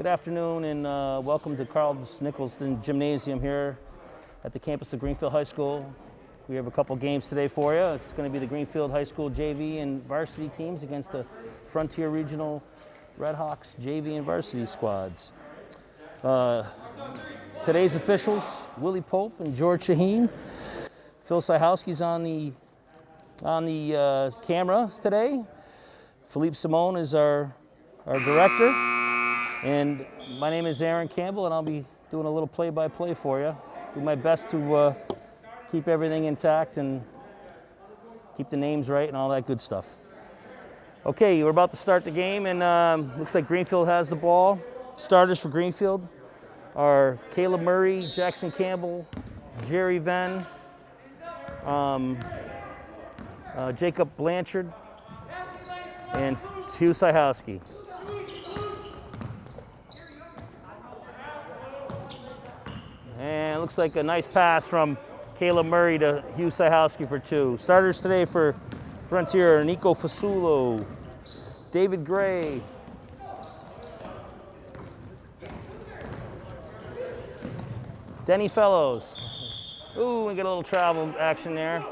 Good afternoon and welcome to Carl Nicholson Gymnasium here at the campus of Greenfield High School. We have a couple games today for you. It's going to be the Greenfield High School JV and varsity teams against the Frontier Regional Redhawks JV and varsity squads. Today's officials, Willie Pope and George Shaheen. Phil Cyhowski's on the camera today. Philippe Simone is our director. And my name is Aaron Campbell, and I'll be doing a little play-by-play for you. Do my best to keep everything intact and keep the names right and all that good stuff. Okay, we're about to start the game, and looks like Greenfield has the ball. Starters for Greenfield are Caleb Murray, Jackson Campbell, Jerry Venn, Jacob Blanchard, and Hugh Cyhowski. And it looks like a nice pass from Caleb Murray to Hugh Cyhowski for two. Starters today for Frontier are Nico Fasulo, David Gray, Denny Fellows. Ooh, we get a little travel action there.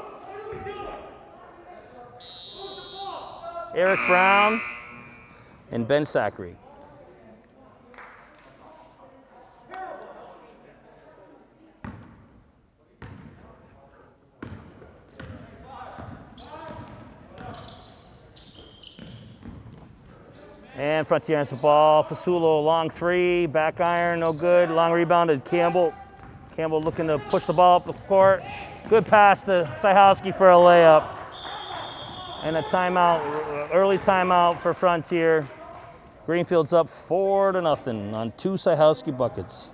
Eric Brown and Ben Sackery. And Frontier has the ball. Fasulo, long three, back iron, no good. Long rebound to Campbell. Campbell looking to push the ball up the court. Good pass to Cyhowski for a layup. And a timeout, early timeout for Frontier. Greenfield's up 4-0 on two Cyhowski buckets.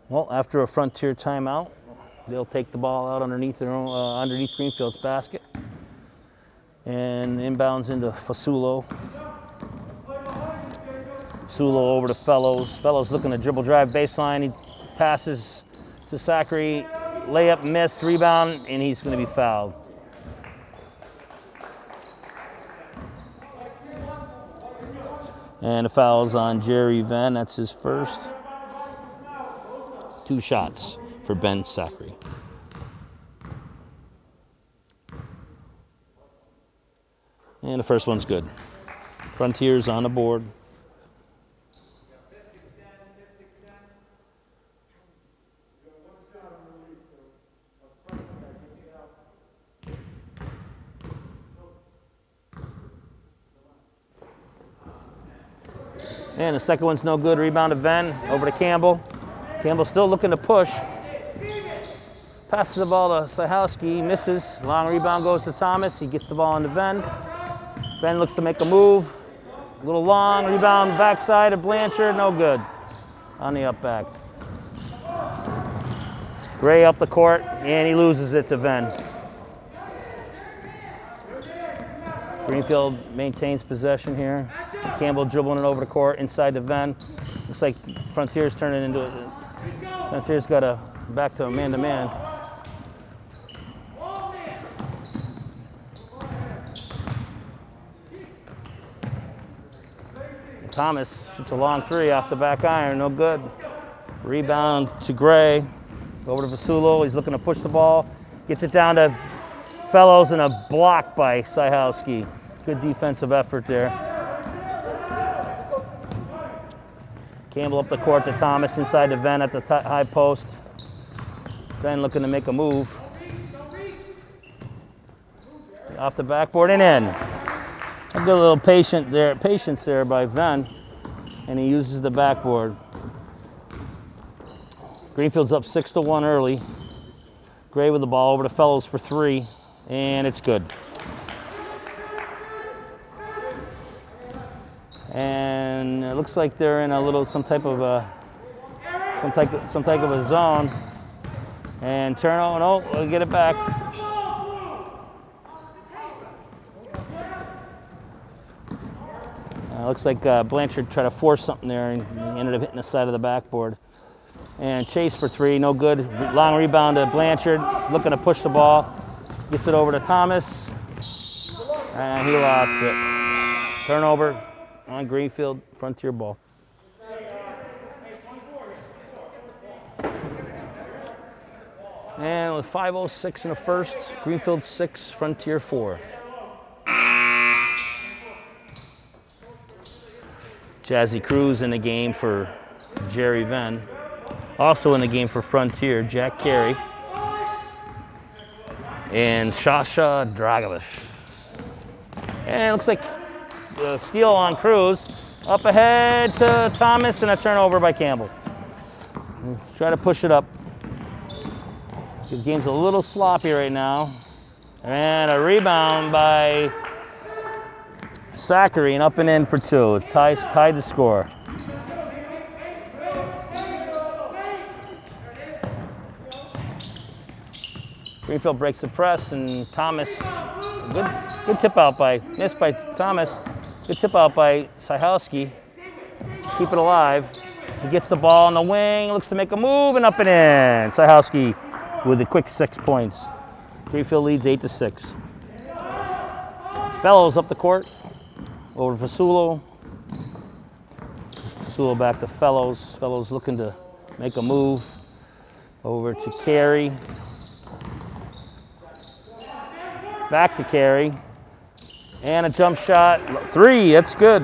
Well, after a Frontier timeout, they'll take the ball out underneath their own, underneath Greenfield's basket, and inbounds into Fasulo. Fasulo over to Fellows. Fellows looking to dribble drive baseline. He passes to Sackery. Layup missed, rebound, and he's going to be fouled. And a foul's on Jerry Venn. That's his first. 2 shots for Ben Sackery. And the first one's good. Frontier's on the board. And the second one's no good. Rebound to Venn, over to Campbell. Campbell still looking to push. Passes the ball to Cyhowski, misses. Long rebound goes to Thomas. He gets the ball into Venn. Venn looks to make a move. A little long rebound backside to Blanchard, no good. On the up back. Gray up the court, and he loses it to Venn. Greenfield maintains possession here. Campbell dribbling it over the court inside to Venn. Looks like Frontier's turning into it. Frontier's got a back to a man-to-man. Thomas shoots a long three off the back iron, no good. Rebound to Gray, over to Fasulo. He's looking to push the ball, gets it down to Fellows, and a block by Cyhowski. Good defensive effort there. Campbell up the court to Thomas, inside to Venn at the high post. Venn looking to make a move. Off the backboard and in. A good little patience there by Venn, and he uses the backboard. Greenfield's up 6-1 early. Gray with the ball over to Fellows for 3, and it's good. And it looks like they're in a little some type of a zone. And turnover. No, we'll get it back. Looks like Blanchard tried to force something there, and he ended up hitting the side of the backboard. And Chase for 3, no good. Long rebound to Blanchard, looking to push the ball. Gets it over to Thomas, and he lost it. Turnover on Greenfield, Frontier ball. And with 5:06 in the first, Greenfield 6, Frontier 4. Jazzy Cruz in the game for Jerry Venn. Also in the game for Frontier, Jack Carey. And Sasha Dragovich. And it looks like a steal on Cruz. Up ahead to Thomas, and a turnover by Campbell. Try to push it up. The game's a little sloppy right now. And a rebound by Zachary, and up and in for 2. Tied the score. Greenfield breaks the press, and Thomas, good tip out missed by Thomas. Good tip out by Cyhowski. Keep it alive. He gets the ball on the wing, looks to make a move, and up and in. Cyhowski with a quick 6 points. Greenfield leads 8-6. Fellows up the court. Over to Fasulo. Fasulo back to Fellows. Fellows looking to make a move. Over to Carey. Back to Carey. And a jump shot. 3, that's good.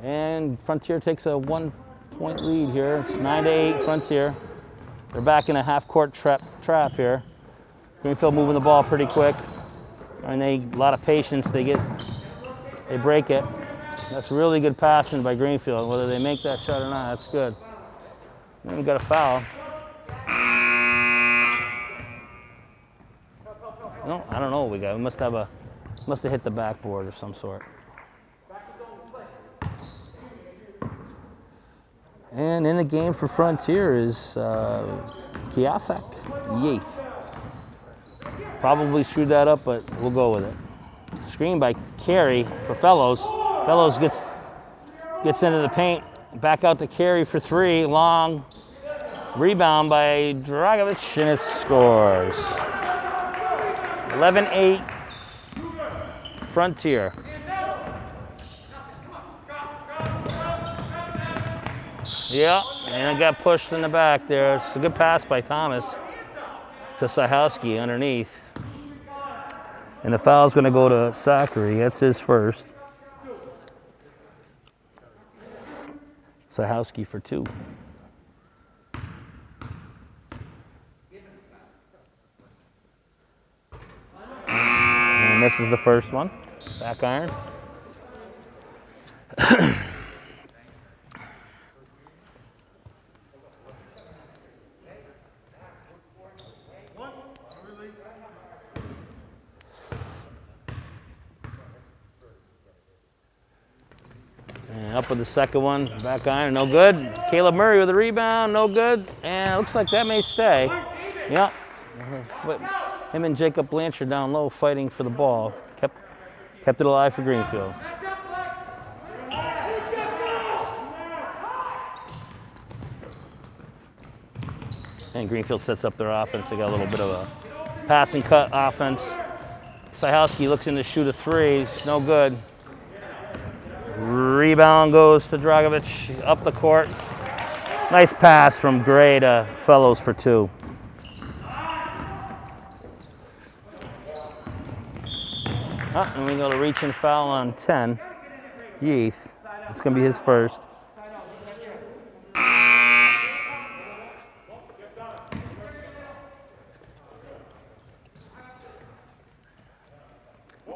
And Frontier takes a 1-point lead here. It's 9-8 Frontier. They're back in a half-court trap here. Greenfield moving the ball pretty quick. And a lot of patience. They break it. That's really good passing by Greenfield. Whether they make that shot or not, that's good. And we got a foul. No, I don't know what we got. We must have hit the backboard of some sort. And in the game for Frontier is Kiasak Yates. Probably screwed that up, but we'll go with it. Screen by Carey for Fellows. Fellows gets into the paint. Back out to Carey for 3. Long rebound by Dragovich, and it scores. 11-8 Frontier. Yeah, and it got pushed in the back there. It's a good pass by Thomas to Cyhowski underneath. And the foul's going to go to Zachary. That's his first. Cyhowski for 2. And this is the first one. Back iron. And up with the second one, back iron, no good. Caleb Murray with a rebound, no good. And it looks like that may stay. Yep. Him and Jacob Blanchard down low fighting for the ball. Kept it alive for Greenfield. And Greenfield sets up their offense. They got a little bit of a pass and cut offense. Cyhowski looks in to shoot a 3. It's no good. Rebound goes to Dragovich up the court. Nice pass from Gray to Fellows for 2. And we go to reach and foul on 10. Yeath. It's going to be his first.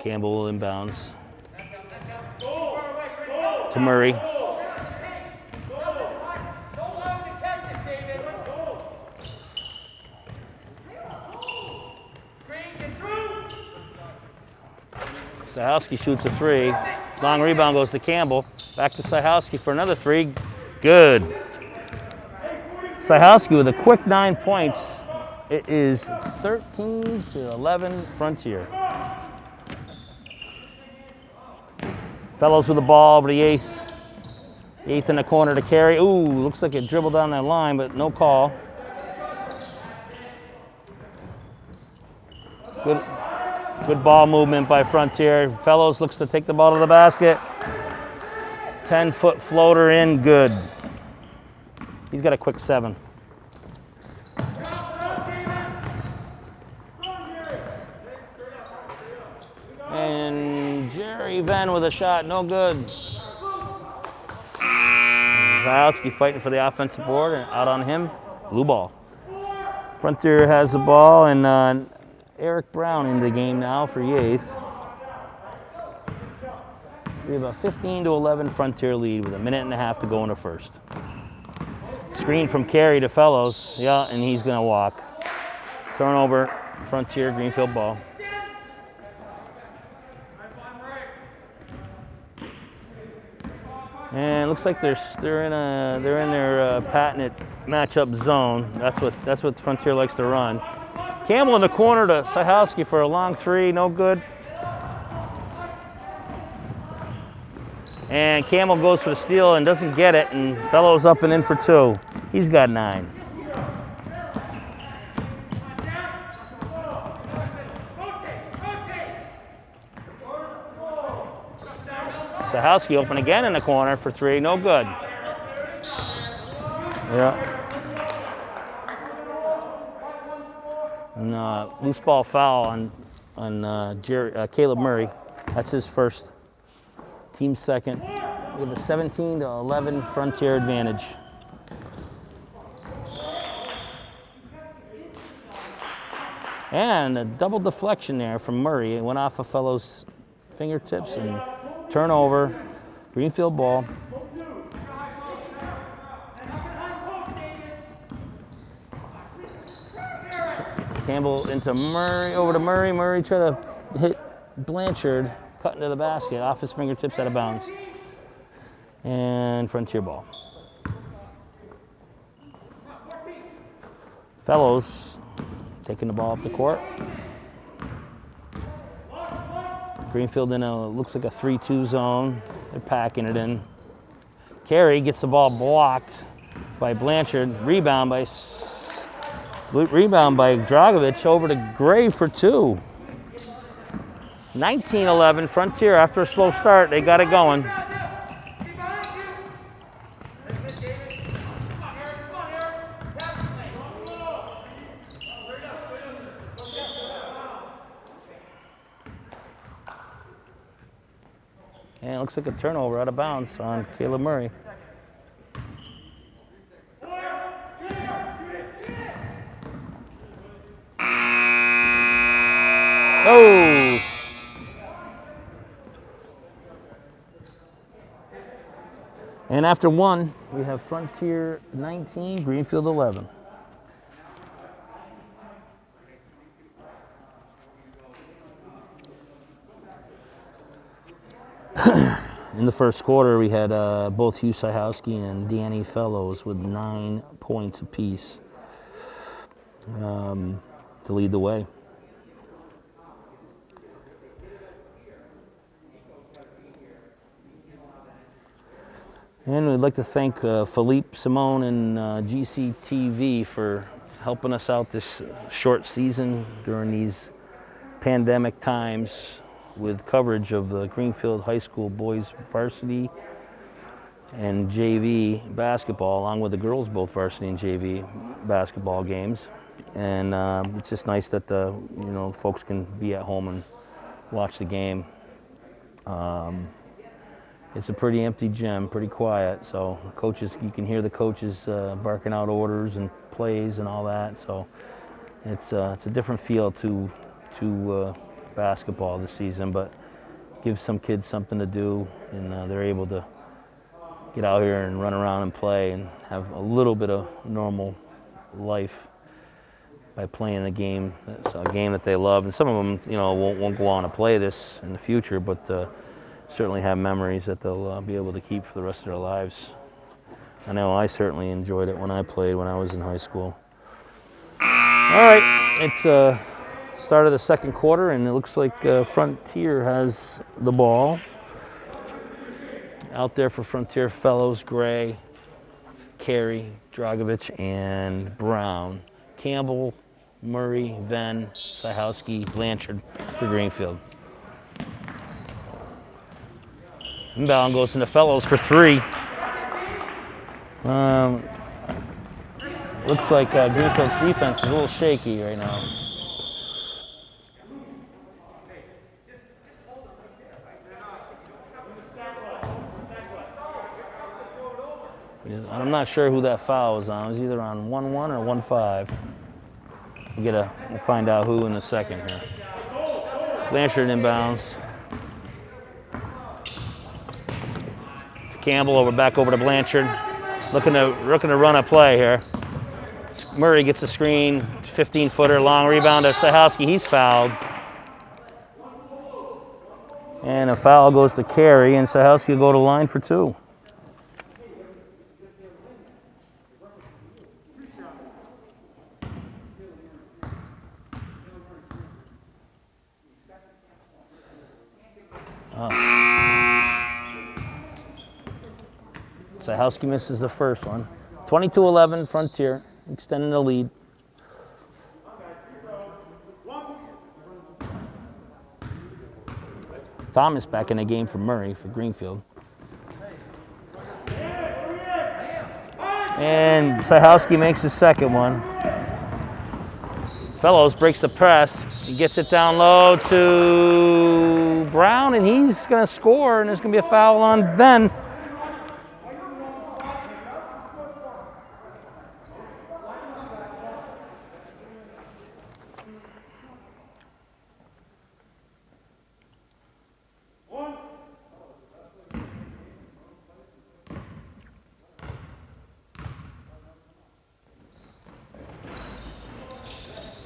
Campbell inbounds to Murray. Cyhowski shoots a three. Long rebound goes to Campbell. Back to Cyhowski for another three. Good. Cyhowski with a quick 9 points. It is 13-11 Frontier. Fellows with the ball over the eighth. Eighth in the corner to carry. Ooh, looks like it dribbled down that line, but no call. Good ball movement by Frontier. Fellows looks to take the ball to the basket. 10-foot floater in, good. He's got a quick 7. And Jerry Venn with a shot, no good. Cyhowski fighting for the offensive board and out on him. Blue ball. Frontier has the ball and Eric Brown in the game now for Yates. We have a 15-11 Frontier lead with a minute and a half to go in the first. Screen from Carey to Fellows, yeah, and he's gonna walk. Turnover, Frontier, Greenfield ball. And it looks like they're in their patented matchup zone. That's what Frontier likes to run. Campbell in the corner to Cyhowski for a long three, no good. And Campbell goes for the steal and doesn't get it, and Fellows up and in for 2. He's got 9. Cyhowski open again in the corner for 3, no good. Yeah. And loose ball foul on Caleb Murray. That's his first. Team second. We have a 17-11 Frontier advantage. And a double deflection there from Murray. It went off a fellow's fingertips and turnover. Greenfield ball. Campbell into Murray, over to Murray. Murray tried to hit Blanchard, cut into the basket, off his fingertips, out of bounds. And Frontier ball. Fellows taking the ball up the court. Greenfield in looks like a 3-2 zone. They're packing it in. Carey gets the ball blocked by Blanchard. Rebound by Dragovic over to Gray for 2. 19-11 Frontier. After a slow start, they got it going. And it looks like a turnover out of bounds on Caleb Murray. Oh! And after 1, we have Frontier 19, Greenfield 11. In the first quarter, we had both Hugh Cyhowski and Danny Fellows with 9 points apiece to lead the way. And we'd like to thank Philippe, Simone, and GCTV for helping us out this short season during these pandemic times with coverage of the Greenfield High School boys varsity and JV basketball, along with the girls both varsity and JV basketball games. And it's just nice that folks can be at home and watch the game. It's a pretty empty gym, pretty quiet. So coaches, you can hear the coaches barking out orders and plays and all that. So it's a different feel to basketball this season, but gives some kids something to do, and they're able to get out here and run around and play and have a little bit of normal life by playing a game. It's a game that they love, and some of them, you know, won't go on to play this in the future, but certainly have memories that they'll be able to keep for the rest of their lives. I know I certainly enjoyed it when I played when I was in high school. All right, it's start of the second quarter, and it looks like Frontier has the ball. Out there for Frontier, Fellows, Gray, Carey, Dragovich, and Brown. Campbell, Murray, Venn, Cyhowski, Blanchard for Greenfield. Inbound goes into Fellows for 3. Looks like Greenfield's defense is a little shaky right now. I'm not sure who that foul was on. It was either on 1-1 or 1-5. We'll find out who in a second here. Blanchard inbounds. Campbell back over to Blanchard. Looking to run a play here. Murray gets the screen, 15-footer, long rebound to Cyhowski. He's fouled. And a foul goes to Carey, and Cyhowski will go to line for 2. Cyhowski misses the first one. 22-11, Frontier, extending the lead. Thomas back in the game for Murray for Greenfield. And Cyhowski makes his second one. Fellows breaks the press. He gets it down low to Brown, and he's going to score, and there's going to be a foul on Venn.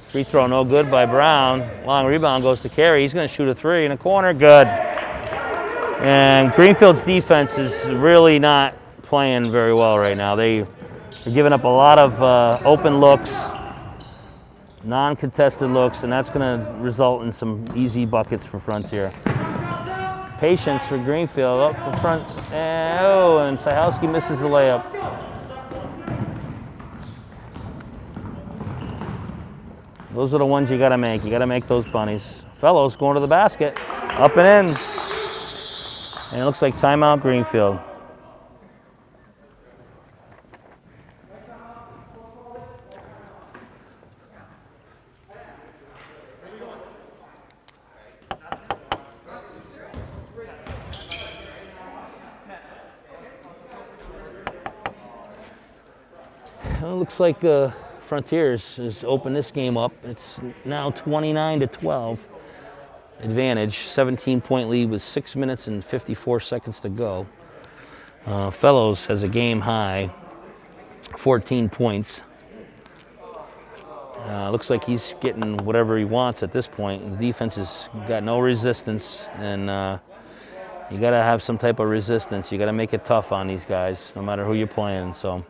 Free throw no good by Brown. Long rebound goes to Carey. He's going to shoot a 3 in the corner. Good. And Greenfield's defense is really not playing very well right now. They're giving up a lot of open looks, non-contested looks, and that's going to result in some easy buckets for Frontier. Patience for Greenfield up the front. And Cyhowski misses the layup. Those are the ones you got to make. You got to make those bunnies. Fellows going to the basket, up and in. And it looks like timeout Greenfield. It looks like Frontiers has opened this game up. It's now 29-12 advantage, 17-point lead with 6 minutes and 54 seconds to go. Fellows has a game high, 14 points. Looks like he's getting whatever he wants at this point. The defense has got no resistance, and you got to have some type of resistance. You got to make it tough on these guys, no matter who you're playing. So.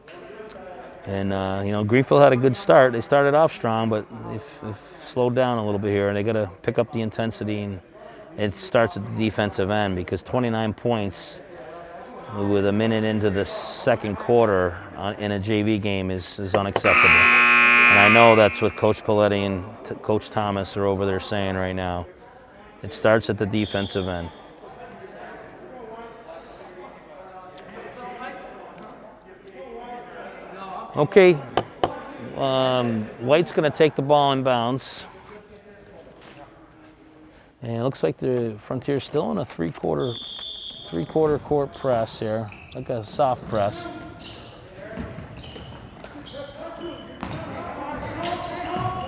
And, you know, Greenfield had a good start. They started off strong, but they've slowed down a little bit here, and they got to pick up the intensity, and it starts at the defensive end because 29 points with a minute into the second quarter in a JV game is unacceptable. And I know that's what Coach Paletti and Coach Thomas are over there saying right now. It starts at the defensive end. Okay, White's going to take the ball in bounds. And it looks like the Frontier's still in a three-quarter court press here, like a soft press.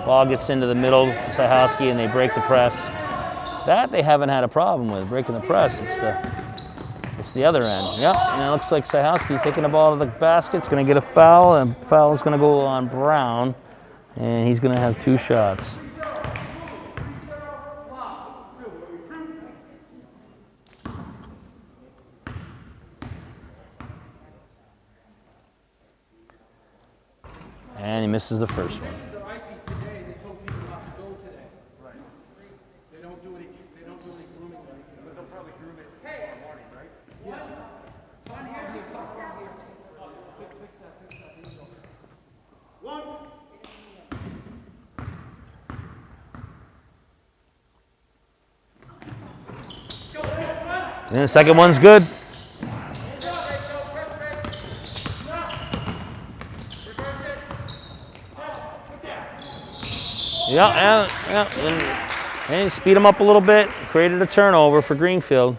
Ball gets into the middle to Cyhowski, and they break the press. That they haven't had a problem with, breaking the press. It's the other end. Yep, and it looks like Cyhowski's taking the ball to the basket. It's going to get a foul, and foul is going to go on Brown, and he's going to have 2 shots. And he misses the first one. And the second one's good. And speed him up a little bit. Created a turnover for Greenfield.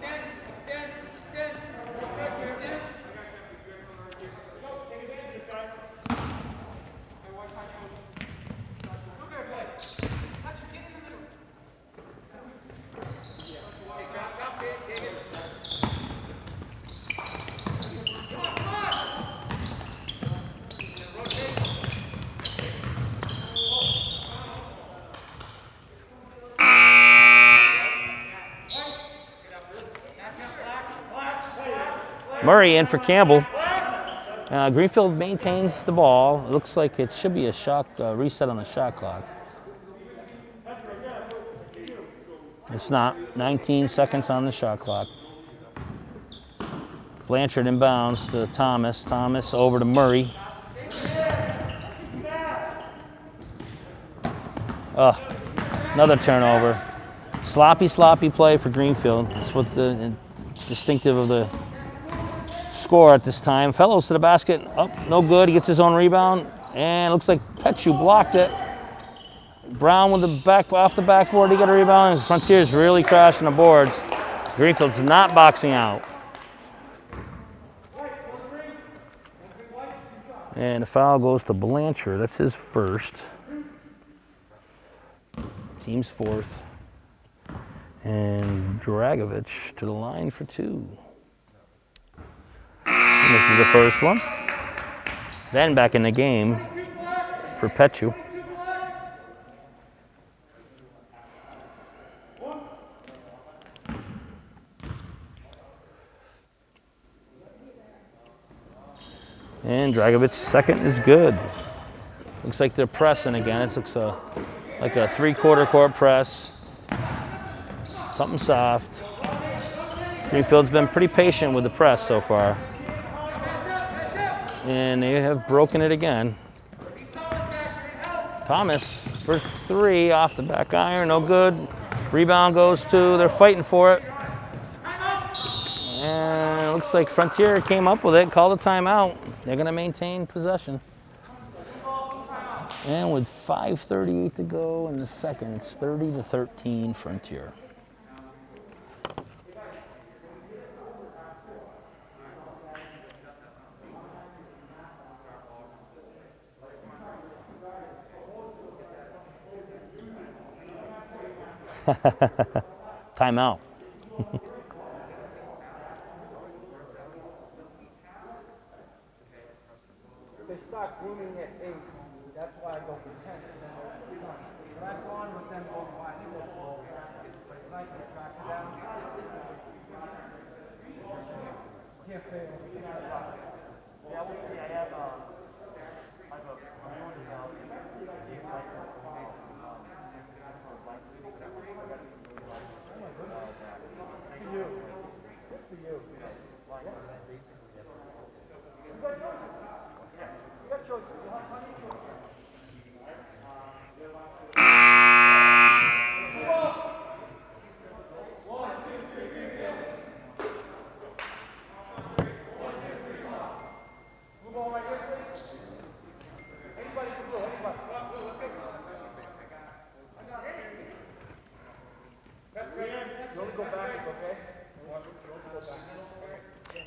Murray in for Campbell. Greenfield maintains the ball. It looks like it should be a shot reset on the shot clock. It's not. 19 seconds on the shot clock. Blanchard inbounds to Thomas. Thomas over to Murray. Another turnover. Sloppy play for Greenfield. That's what the distinctive of the score at this time. Fellows to the basket. No good. He gets his own rebound. And it looks like Petchu blocked it. Brown with the back off the backboard. He got a rebound. Frontier's really crashing the boards. Greenfield's not boxing out. And the foul goes to Blanchard. That's his first. Team's fourth. And Dragovich to the line for 2. And this is the first one. Then back in the game for Petchu. And Dragovich's second is good. Looks like they're pressing again. It looks like a 3/4 court press. Something soft. Greenfield's been pretty patient with the press so far. And they have broken it again. Thomas for 3 off the back iron, no good. Rebound goes to, they're fighting for it. And it looks like Frontier came up with it, called a timeout. They're going to maintain possession. And with 5:38 to go in the second, it's 30-13 Frontier. Timeout. They start grooming at 8. That's why I go for 10. But I've gone with them over 5. They go slow. But it's nice to track it down. Can't fail. Yeah, we'll see. I have a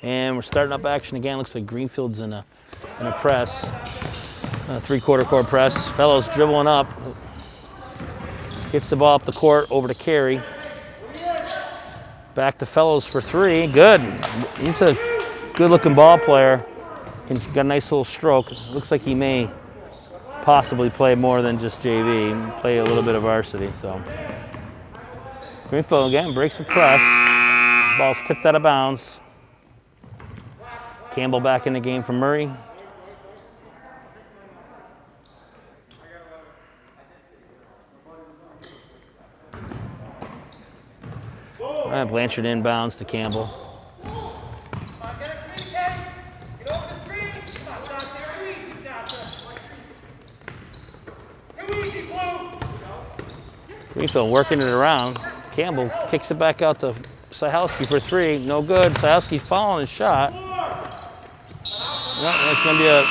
And we're starting up action again. Looks like Greenfield's in a press, a 3/4 court press. Fellows dribbling up, gets the ball up the court over to Carey. Back to Fellows for three. Good. He's a good-looking ball player. He's got a nice little stroke. Looks like he may possibly play more than just JV. Play a little bit of varsity. So Greenfield again breaks the press. Ball's tipped out of bounds. Campbell back in the game for Murray. All right, Blanchard inbounds to Campbell. Greenfield working it around. Campbell kicks it back out to Cyhowski for three. No good. Cyhowski following his shot. No, that's going to be a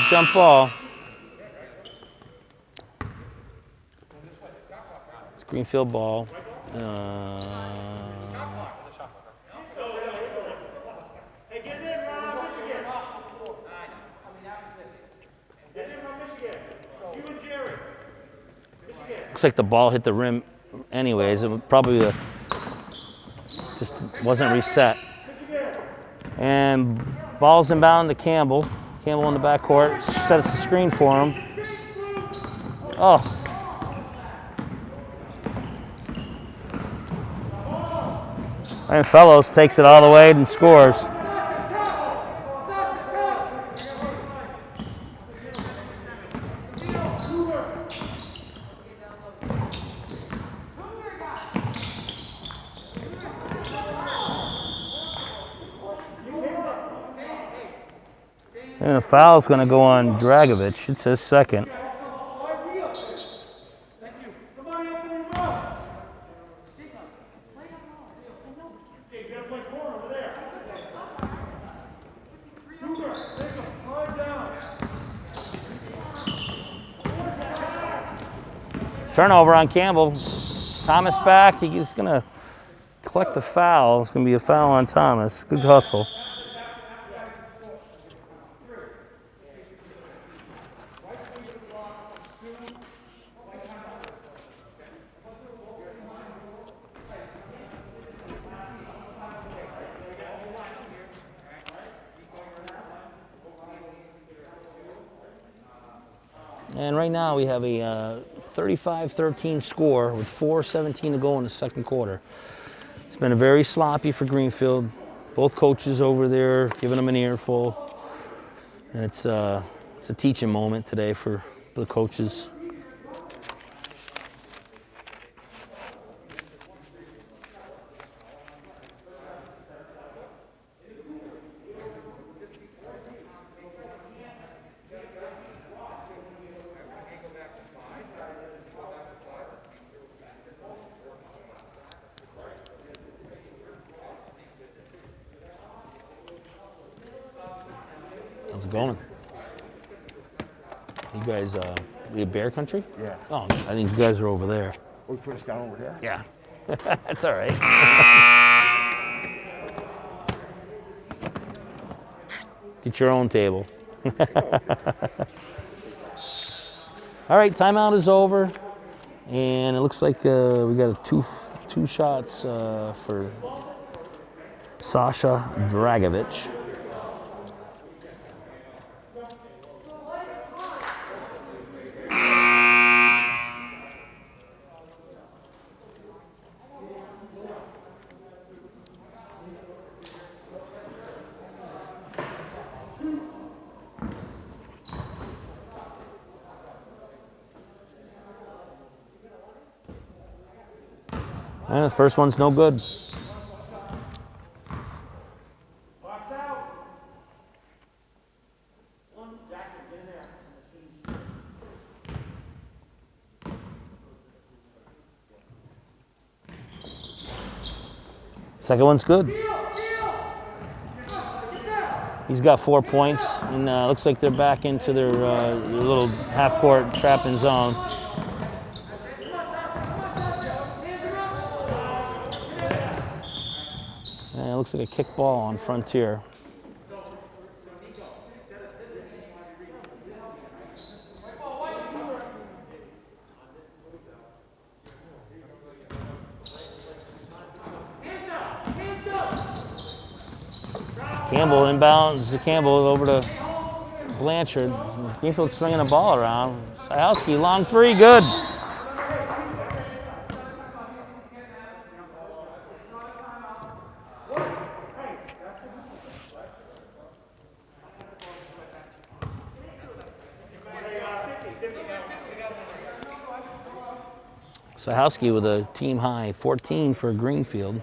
jump ball. It's Greenfield ball. Looks like the ball hit the rim anyways. It probably just wasn't reset. And ball's inbound to Campbell. Campbell in the backcourt. Sets the screen for him. Oh. And Fellows takes it all the way and scores. And a foul's going to go on Dragovich. It says second. Turnover on Campbell. Thomas back. He's going to collect the foul. It's going to be a foul on Thomas. Good hustle. And right now we have a 35-13 score with 4:17 to go in the second quarter. It's been a very sloppy for Greenfield. Both coaches over there giving them an earful. And it's a teaching moment today for the coaches. How's it going? You guys, we have bear country? Yeah. Oh, I think you guys are over there. We put us down over there? Yeah. That's all right. Get your own table. All right, timeout is over. And it looks like we got two shots for Sasha Dragovich. And the first one's no good. Second one's good. He's got 4 points, and looks like they're back into their little half-court trapping zone. And it looks like a kick ball on Frontier. Campbell inbounds to Campbell over to Blanchard. Greenfield swinging the ball around. Cyhowski, long three, good. Cyhowski with a team high 14 for Greenfield.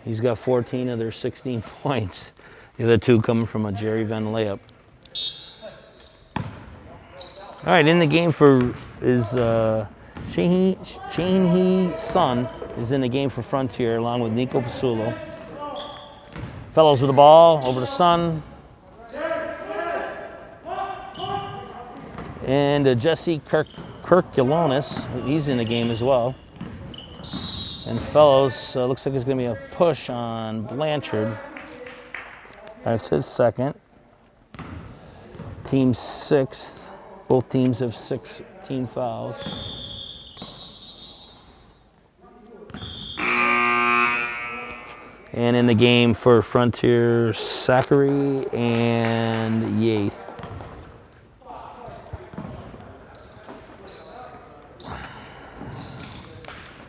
He's got 14 of their 16 points. The other two coming from a Jerry Venn layup. All right, in the game for is Shahinhee Sun is in the game for Frontier along with Nico Fasulo. Fellows with the ball over to Sun. And Jesse Kirkulonis, he's in the game as well. And Fellows, looks like there's going to be a push on Blanchard. That's his second. Team sixth. Both teams have 6 team fouls. And in the game for Frontier, Zachary and Yates.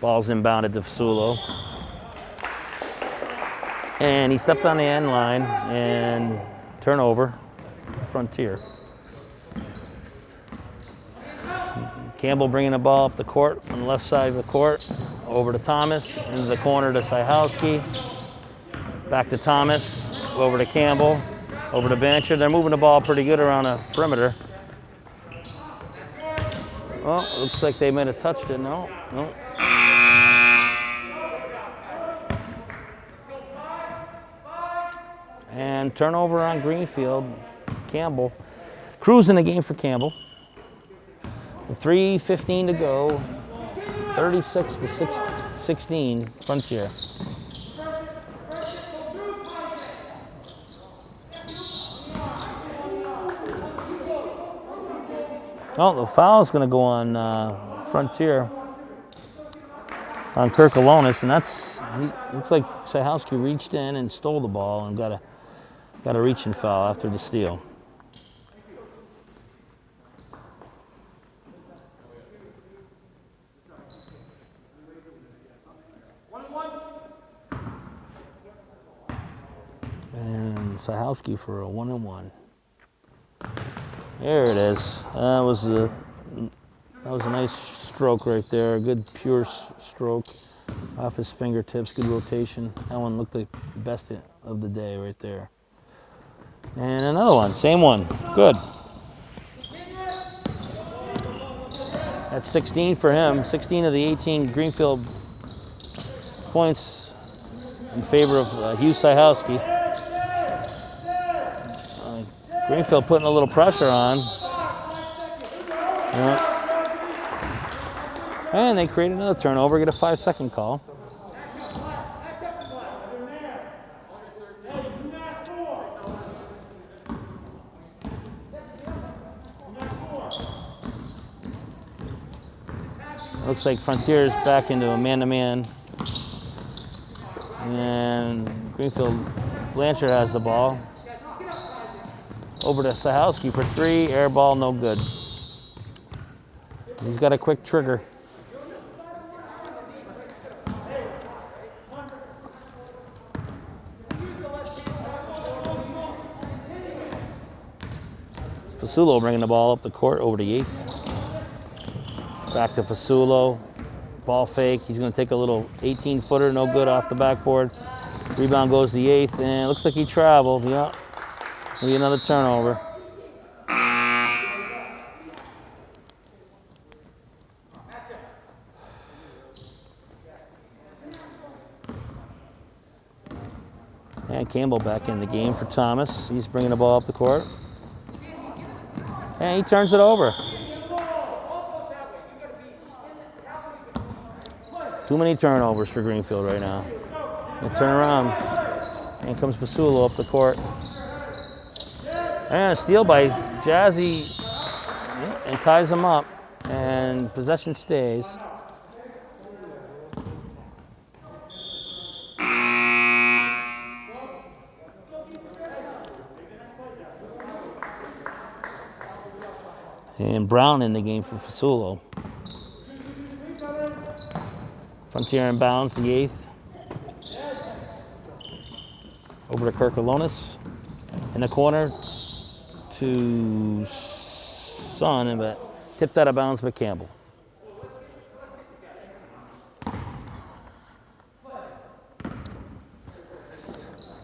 Ball's inbounded to Fasulo. And he stepped on the end line and turnover, Frontier. Campbell bringing the ball up the court on the left side of the court, over to Thomas, into the corner to Cyhowski. Back to Thomas, over to Campbell, over to Blanchard. They're moving the ball pretty good around the perimeter. Well, looks like they might have touched it. No. And turnover on Greenfield. Campbell cruising the game for Campbell. 3:15 to go. 36-16 Frontier. Oh, the foul's going to go on Frontier on Kirkulonis, and looks like Cyhowski reached in and stole the ball and got a reaching foul after the steal. And Cyhowski for a 1-and-1. There it is. That was a nice stroke right there. A good pure stroke off his fingertips. Good rotation. That one looked like the best of the day right there. And another one, same one. Good. That's 16 for him. 16 of the 18 Greenfield points in favor of Hugh Cyhowski. Greenfield putting a little pressure on. Yeah. And they create another turnover, get a 5-second call. Looks like Frontier is back into a man-to-man. And Greenfield, Blanchard has the ball. Over to Cyhowski for 3, air ball, no good. He's got a quick trigger. Fasulo bringing the ball up the court over to Yates. Back to Fasulo. Ball fake. He's going to take a little 18-footer, no good off the backboard. Rebound goes to Yates, and it looks like he traveled. Yeah. Maybe another turnover. And Campbell back in the game for Thomas. He's bringing the ball up the court. And he turns it over. Too many turnovers for Greenfield right now. They turn around. And comes Fasulo up the court. And a steal by Jazzy, and ties him up, and possession stays. And Brown in the game for Fasulo. Frontier inbounds, the 8th. Over to Kirkalonis. In the corner to Son, but tipped out of bounds by Campbell.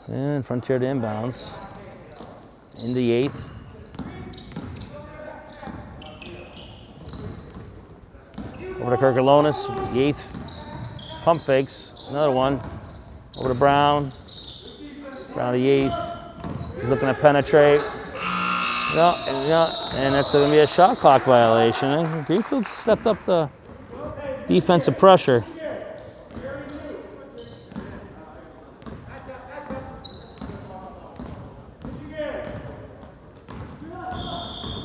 And Frontier to inbounds. In the 8th. Over to Kirkalonis, the 8th. Pump fakes, another one. Over to Brown. Brown the 8th. He's looking to penetrate. No, and that's going to be a shot clock violation. And Greenfield stepped up the defensive pressure.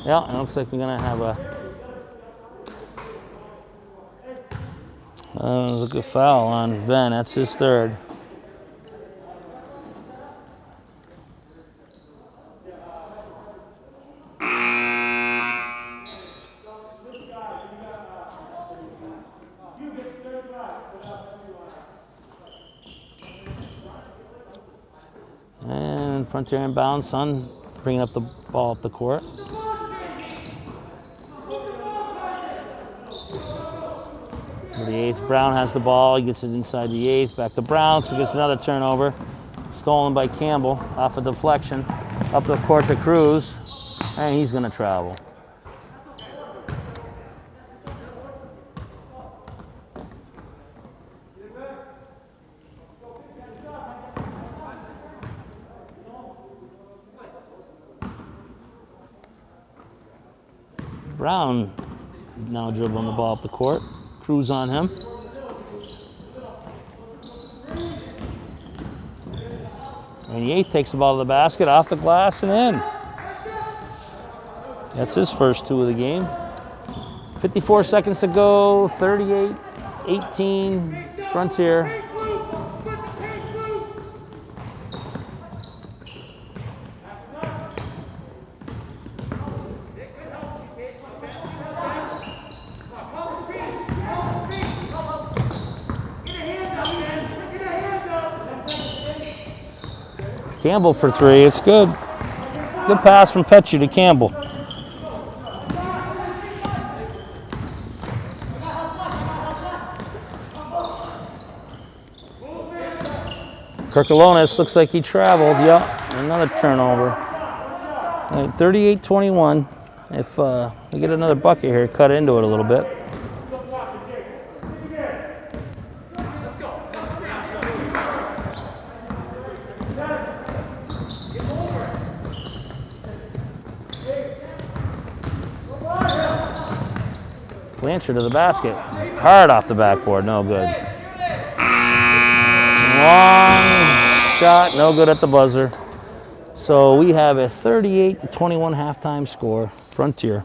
Yeah, it looks like we're going to have a good foul on Venn. That's his 3rd. And Frontier inbounds, Son bringing up the ball up the court. The 8th, Brown has the ball, he gets it inside the 8th, back to Brown, so gets another turnover. Stolen by Campbell, off a deflection, up the court to Cruz, and he's gonna travel. Brown now dribbling the ball up the court. Cruz on him. And the 8th takes the ball to the basket, off the glass and in. That's his first 2 of the game. 54 seconds to go, 38-18, Frontier. Campbell for 3, it's good. Good pass from Petchy to Campbell. Kirkalonis looks like he traveled, yep, another turnover. 38-21. If we get another bucket here, cut into it a little bit. Blanchard to the basket. Hard off the backboard, no good. Long shot, no good at the buzzer. So we have a 38-21 halftime score, Frontier.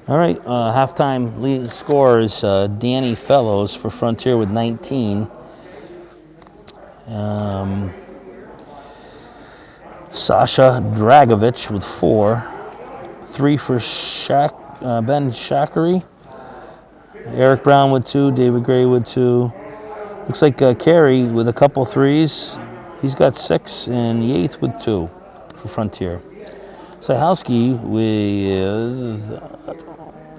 All right, halftime lead scorer is Danny Fellows for Frontier with 19. Sasha Dragovich with 4. 3 for Ben Shakary. Eric Brown with 2. David Gray with 2. Looks like Carey with a couple threes. He's got 6, and the 8th with 2 for Frontier. Cyhowski with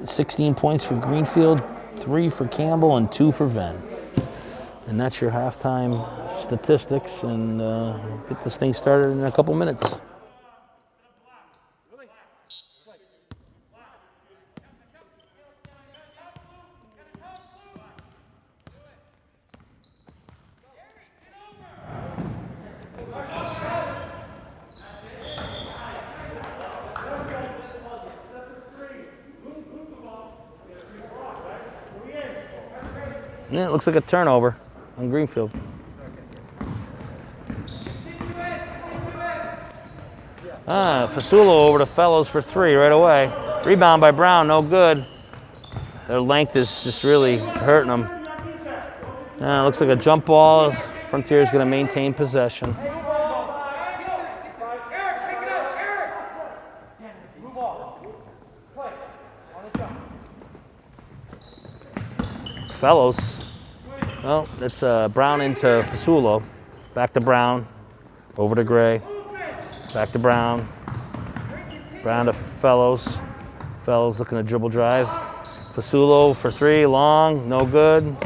16 points for Greenfield, 3 for Campbell, and 2 for Venn. And that's your halftime statistics, and get this thing started in a couple minutes. Yeah, it looks like a turnover on Greenfield. Fasulo over to Fellows for 3 right away. Rebound by Brown, no good. Their length is just really hurting them. Looks like a jump ball. Frontier is going to maintain possession. Fellows. Well, it's Brown into Fasulo. Back to Brown. Over to Gray. Back to Brown. Brown to Fellows. Fellows looking to dribble drive. Fasulo for three, long, no good.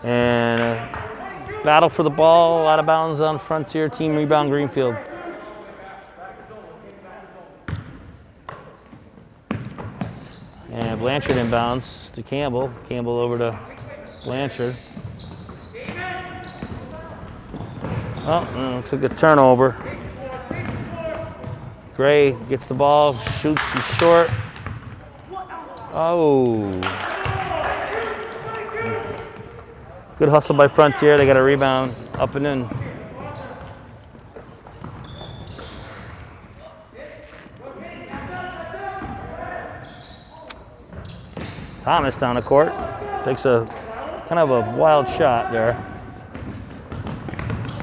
And a battle for the ball, out of bounds on Frontier, team rebound Greenfield. And Blanchard inbounds to Campbell. Campbell over to Blanchard. Oh, looks like a turnover. Gray gets the ball, shoots, he's short. Oh. Good hustle by Frontier. They got a rebound up and in. Thomas down the court. Takes a kind of a wild shot there.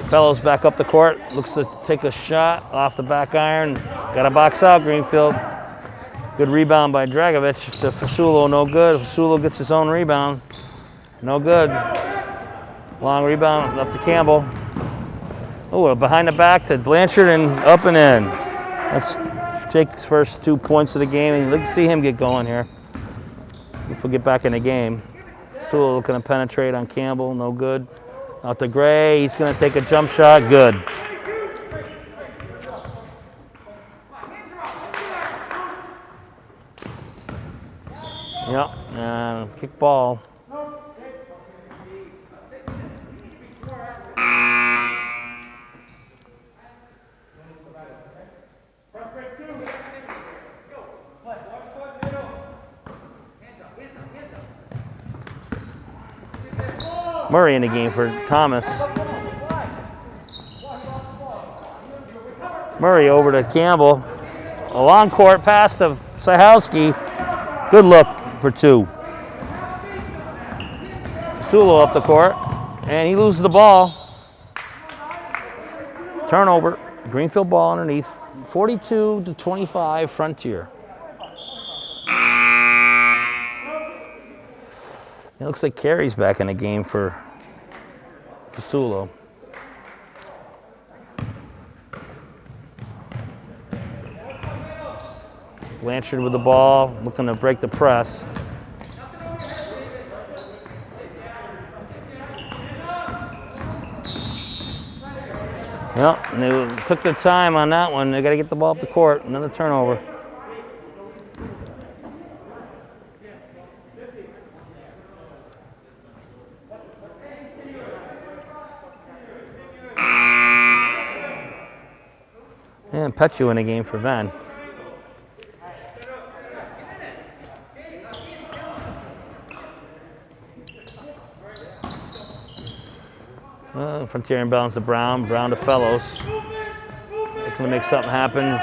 Fellows back up the court. Looks to take a shot off the back iron. Got to box out Greenfield. Good rebound by Dragovic to Fasulo, no good. Fasulo gets his own rebound. No good. Long rebound up to Campbell. Oh, behind the back to Blanchard and up and in. That's Jake's first 2 points of the game, and let's see him get going here. If we'll get back in the game. Fasulo looking to penetrate on Campbell, no good. Out to Gray, he's going to take a jump shot, good. Yep, kick ball. Murray in the game for Thomas. Murray over to Campbell. A long court pass to Cyhowski. Good look for two. Sulo up the court, and he loses the ball. Turnover. Greenfield ball underneath. 42-25 Frontier. It looks like Carey's back in the game for Fasulo. Blanchard with the ball, looking to break the press. Yep, and they took their time on that one. They got to get the ball up the court. Another turnover. And Petchu in the game for Venn. Frontier inbounds to Brown. Brown to Fellows. Looking to make something happen.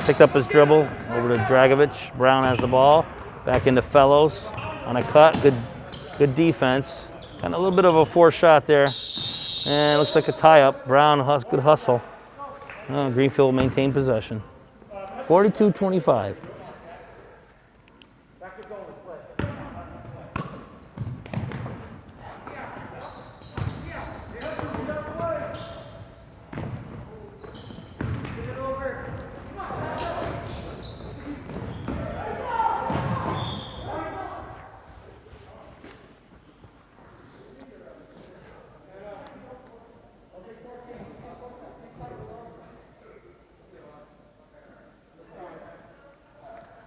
Picked up his dribble. Over to Dragovic. Brown has the ball. Back into Fellows on a cut. Good defense. Got a little bit of a forced shot there. And it looks like a tie-up. Brown, good hustle. Greenfield maintained possession. 42-25.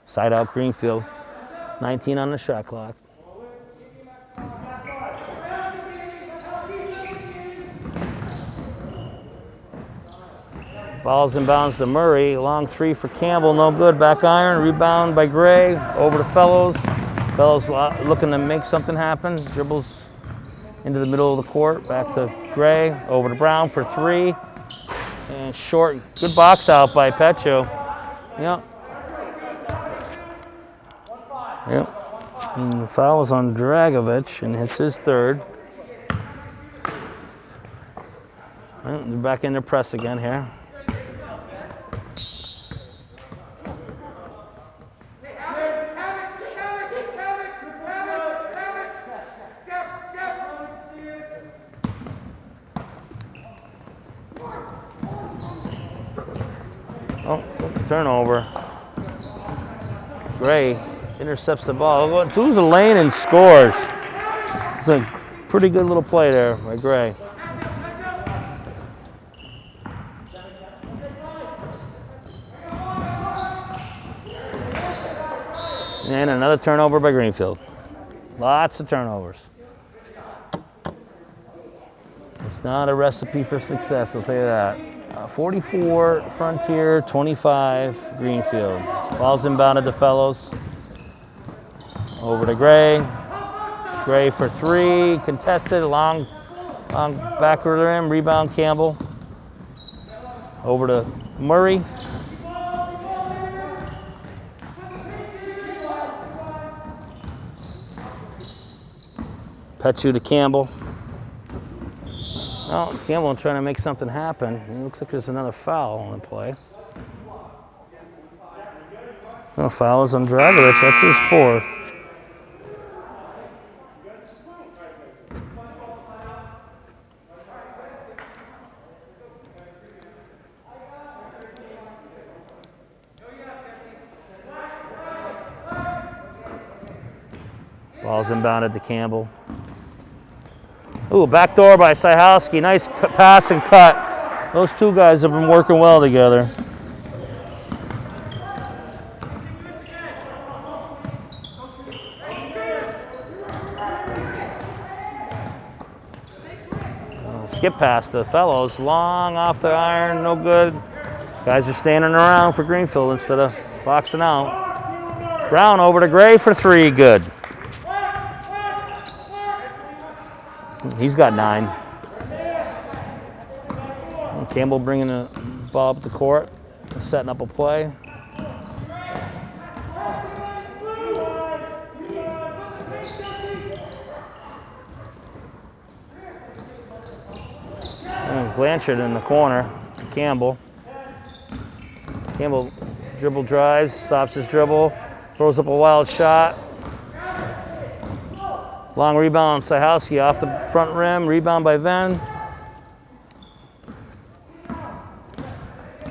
Side out Greenfield, 19 on the shot clock. Ball's inbounds to Murray, long three for Campbell, no good, back iron, rebound by Gray, over to Fellows. Fellows looking to make something happen, dribbles into the middle of the court, back to Gray, over to Brown for three, and short, good box out by Petcho. Yep. Yep. And the foul is on Dragovich, and it's his third. Well, they're back in their press again here. Oh, turnover. Gray intercepts the ball. Goes to the lane and scores. It's a pretty good little play there by Gray. And another turnover by Greenfield. Lots of turnovers. It's not a recipe for success, I'll tell you that. 44 Frontier, 25 Greenfield. Ball's inbounded to Fellows. Over to Gray. Gray for three, contested, long back of the rim, rebound Campbell. Over to Murray. Petchu to Campbell. Well, Campbell trying to make something happen. It looks like there's another foul on the play. No, foul is on Dragovich. That's his fourth. Ball's inbounded to Campbell. Ooh, backdoor by Cyhowski. Nice pass and cut. Those two guys have been working well together. Skip pass to Fellows. Long off the iron, no good. Guys are standing around for Greenfield instead of boxing out. Brown over to Gray for three, good. He's got 9. And Campbell bringing the ball up the court, setting up a play. And Blanchard in the corner to Campbell. Campbell dribble drives, stops his dribble, throws up a wild shot. Long rebound, Cyhowski off the front rim, rebound by Venn.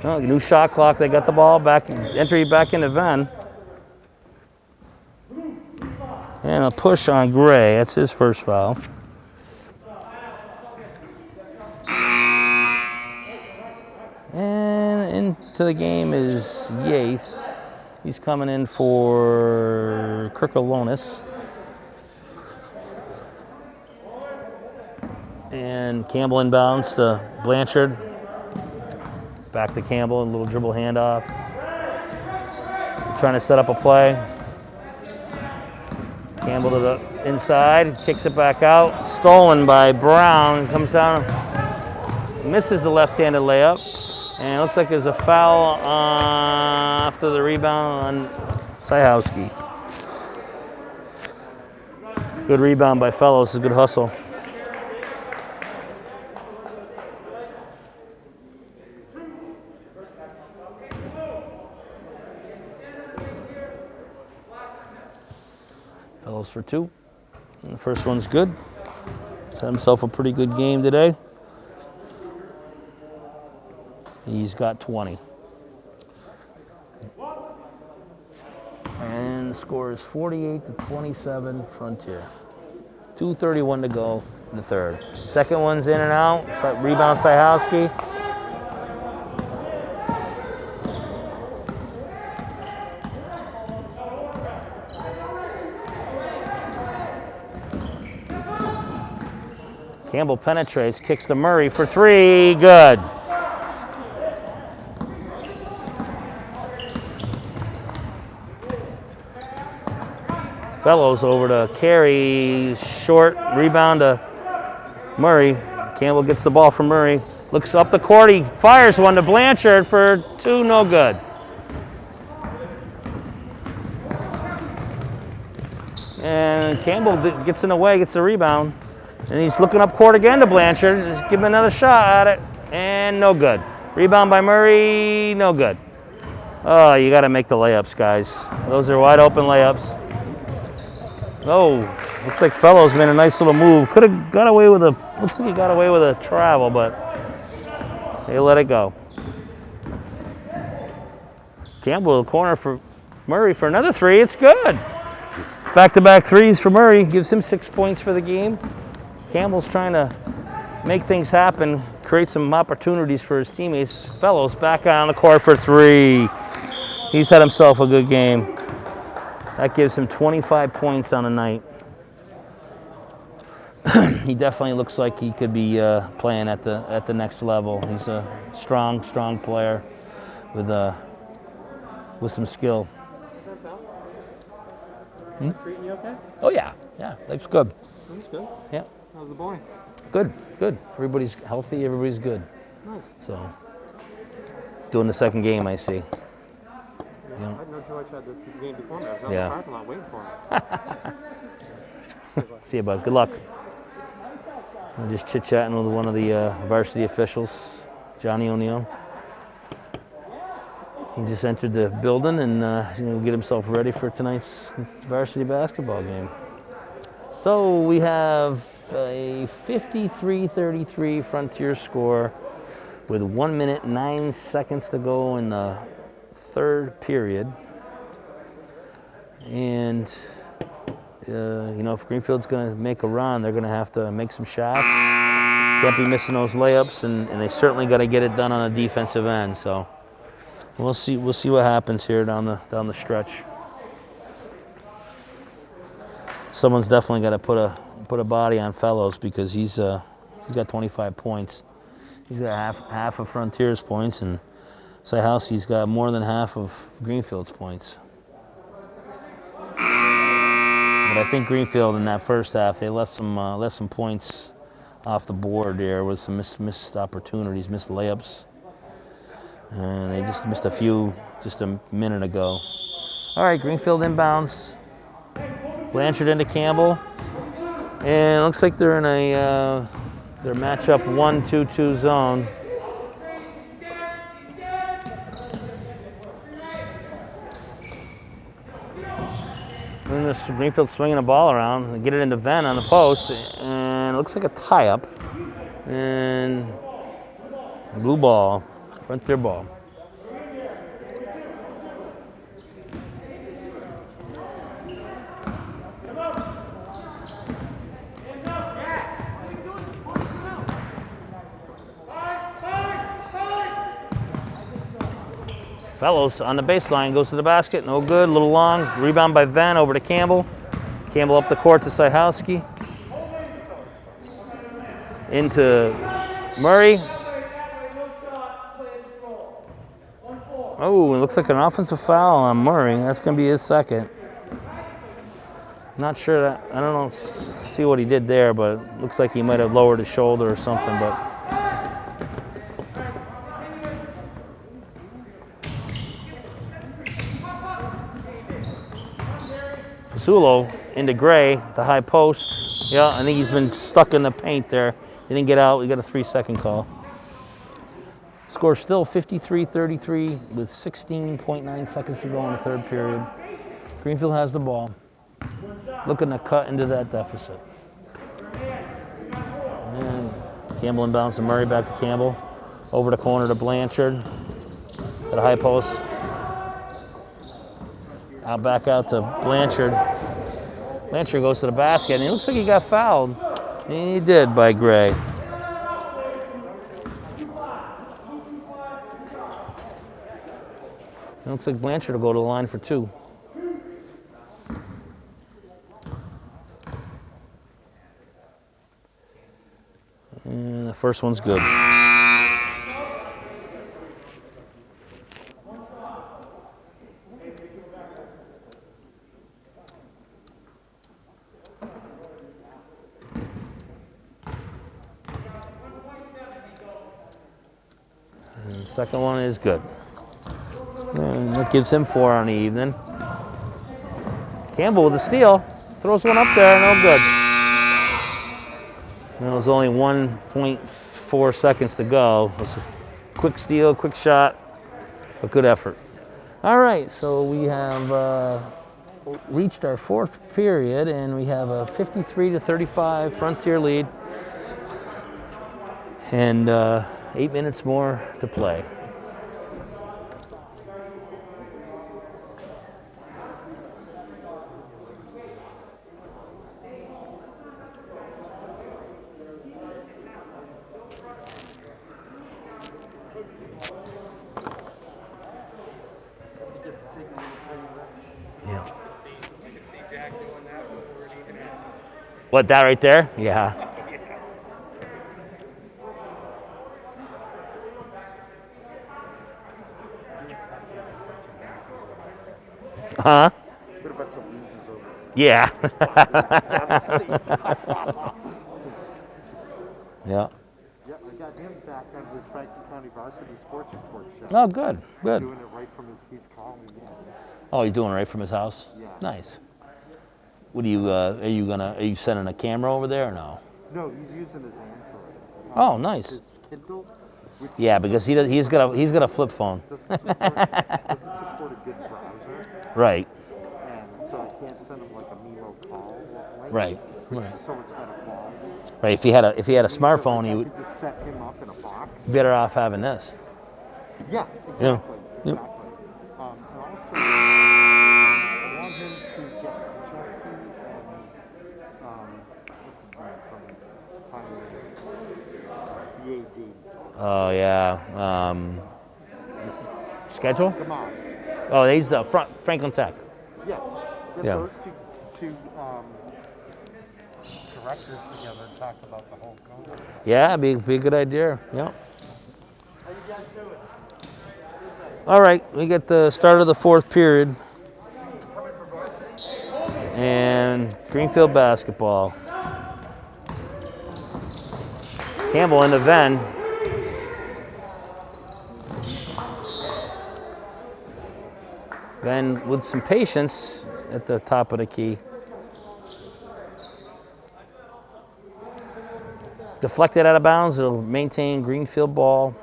Oh, new shot clock, they got the ball back, entry back into Venn. And a push on Gray, that's his first foul. And into the game is Yates. He's coming in for Kirkalonis. And Campbell inbounds to Blanchard. Back to Campbell, a little dribble handoff. Trying to set up a play. Campbell to the inside, kicks it back out. Stolen by Brown, comes down, misses the left-handed layup. And it looks like there's a foul after the rebound on Cyhowski. Good rebound by Fellows, a good hustle. Fellows for 2. And the first one's good. He's had himself a pretty good game today. He's got 20. And the score is 48-27 Frontier. 2:31 to go in the third. Second one's in and out. Rebound Cyhowski. Campbell penetrates, kicks to Murray for 3, good. Fellows over to Carey, short rebound to Murray. Campbell gets the ball from Murray, looks up the court, he fires one to Blanchard for 2, no good. And Campbell gets in the way, gets the rebound. And he's looking up court again to Blanchard. Just give him another shot at it. And no good. Rebound by Murray, no good. Oh, you got to make the layups, guys. Those are wide open layups. Oh, looks like Fellows made a nice little move. Could have got away with looks like he got away with a travel, but they let it go. Campbell, corner for Murray for another three. It's good. Back-to-back threes for Murray. Gives him 6 points for the game. Campbell's trying to make things happen, create some opportunities for his teammates. Fellows back on the court for three. He's had himself a good game. That gives him 25 points on the night. He definitely looks like he could be playing at the next level. He's a strong player with some skill. Treating you okay? Oh yeah, life's good. That's good. Yeah. How's the boy? Good. Everybody's healthy. Everybody's good. Nice. So, doing the second game, I see. I had no choice. I had the game before me. I was out in Yeah. the parking lot waiting for him. See you, bud. Good luck. I'm just chit-chatting with one of the varsity officials, Johnny O'Neill. He just entered the building and he's going to get himself ready for tonight's varsity basketball game. So we have a 53-33 Frontier score with 1 minute 9 seconds to go in the third period. And if Greenfield's going to make a run, they're going to have to make some shots. Can't be missing those layups, and they certainly got to get it done on the defensive end. So we'll see what happens here down the stretch. Someone's definitely got to put a body on Fellows because he's got 25 points. He's got half of Frontier's points, and Cyhowski's got more than half of Greenfield's points. But I think Greenfield in that first half, they left some points off the board there with some missed opportunities, missed layups. And they just missed a few just a minute ago. All right, Greenfield inbounds. Blanchard into Campbell. And it looks like they're in their matchup 1-2-2 zone. And this Greenfield swinging the ball around, they get it into Venn on the post, and it looks like a tie-up. And blue ball, Frontier ball. Fellows on the baseline, goes to the basket, no good, a little long. Rebound by Venn over to Campbell. Campbell up the court to Cyhowski. Into Murray. Oh, it looks like an offensive foul on Murray. That's going to be his second. Not sure that, I don't know, see what he did there, but it looks like he might have lowered his shoulder or something, but. Sulo into Gray, the high post. Yeah, I think he's been stuck in the paint there. He didn't get out. We got a 3-second call. Score still 53-33 with 16.9 seconds to go in the third period. Greenfield has the ball. Looking to cut into that deficit. And Campbell inbounds to Murray, back to Campbell. Over the corner to Blanchard. At a high post. Back out to Blanchard. Blanchard goes to the basket, and it looks like he got fouled. And he did by Gray. It looks like Blanchard will go to the line for two. And the first one's good. And the second one is good. And that gives him 4 on the evening. Campbell with the steal. Throws one up there, no good. And it was only 1.4 seconds to go. It was a quick steal, quick shot, but good effort. All right, so we have reached our fourth period, and we have a 53-35 Frontier lead, and 8 minutes more to play. Yeah. What, that right there? Yeah. Huh? Yeah. Yeah. Yeah, I got him back on his Franklin County Varsity Sports Report show. Oh, good, good. Doing it right from his, he's calling me in. Oh, you're doing it right from his house? Yeah. Nice. What are you sending a camera over there or no? No, he's using his Android. Oh, nice. His Kindle. Which Yeah, because he's got a flip phone. doesn't support a good browser. Right. And so I can't send him like a Mimo call link. Right. Which Right. is so much better quality. Right. If he had a smartphone, he I would could just set him up in a box. be better off having this. Yeah, exactly. Yeah. Exactly. Yep. And also, I want him to get Chesky and what's his name from Pioneer? BAD. Oh yeah. Schedule? Gamas. Oh, he's the Franklin Tech. Yeah. Get Yeah. those two directors together and talk about the whole concept. Yeah, be a good idea. Yeah. All right, we get the start of the fourth period. And Greenfield basketball. Campbell into Venn. Venn with some patience at the top of the key. Deflected out of bounds, it'll maintain Greenfield ball.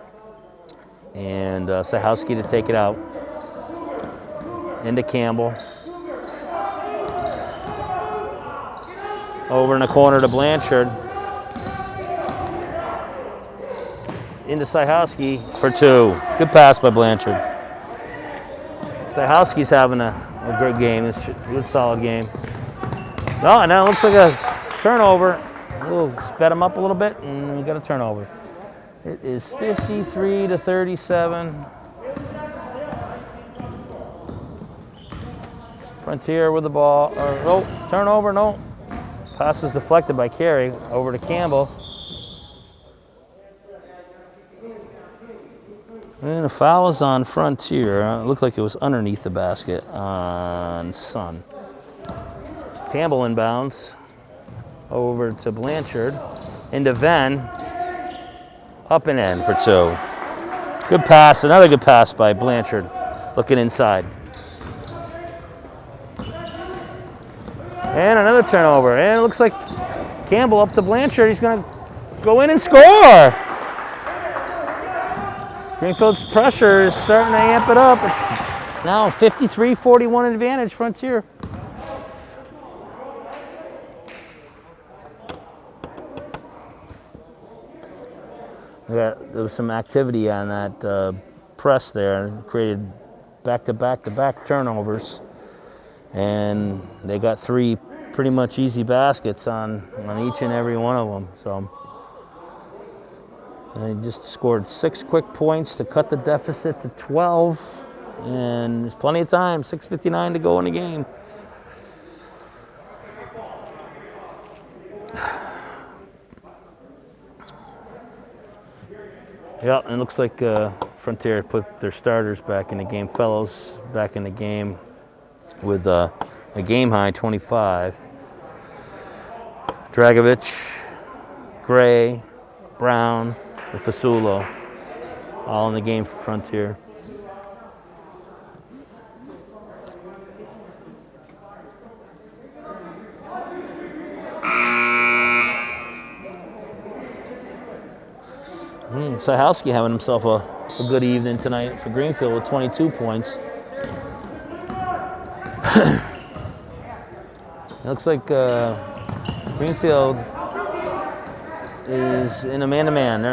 And Cyhowski to take it out. Into Campbell. Over in the corner to Blanchard. Into Cyhowski for two. Good pass by Blanchard. Cyhowski's having a good game. It's a good, solid game. Oh, and now it looks like a turnover. We'll sped him up a little bit, and we got a turnover. It is 53-37. Frontier with the ball. Oh, turnover, no. Pass was deflected by Carey over to Campbell. And a foul is on Frontier. It looked like it was underneath the basket on Sun. Campbell inbounds over to Blanchard. Into Venn. Up and in for two. Good pass, another good pass by Blanchard. Looking inside. And another turnover. And it looks like Campbell up to Blanchard. He's going to go in and score. Greenfield's pressure is starting to amp it up. It's now 53-41 advantage, Frontier. Yeah, there was some activity on that press there, created back-to-back turnovers, and they got three pretty much easy baskets on each and every one of them. So they just scored 6 quick points to cut the deficit to 12, and there's plenty of time. 6:59 to go in the game. Yeah, and it looks like Frontier put their starters back in the game. Fellows back in the game with a game high 25. Dragovich, Gray, Brown, and Fasulo, all in the game for Frontier. Cyhowski having himself a good evening tonight for Greenfield with 22 points. It looks like Greenfield is in a man-to-man.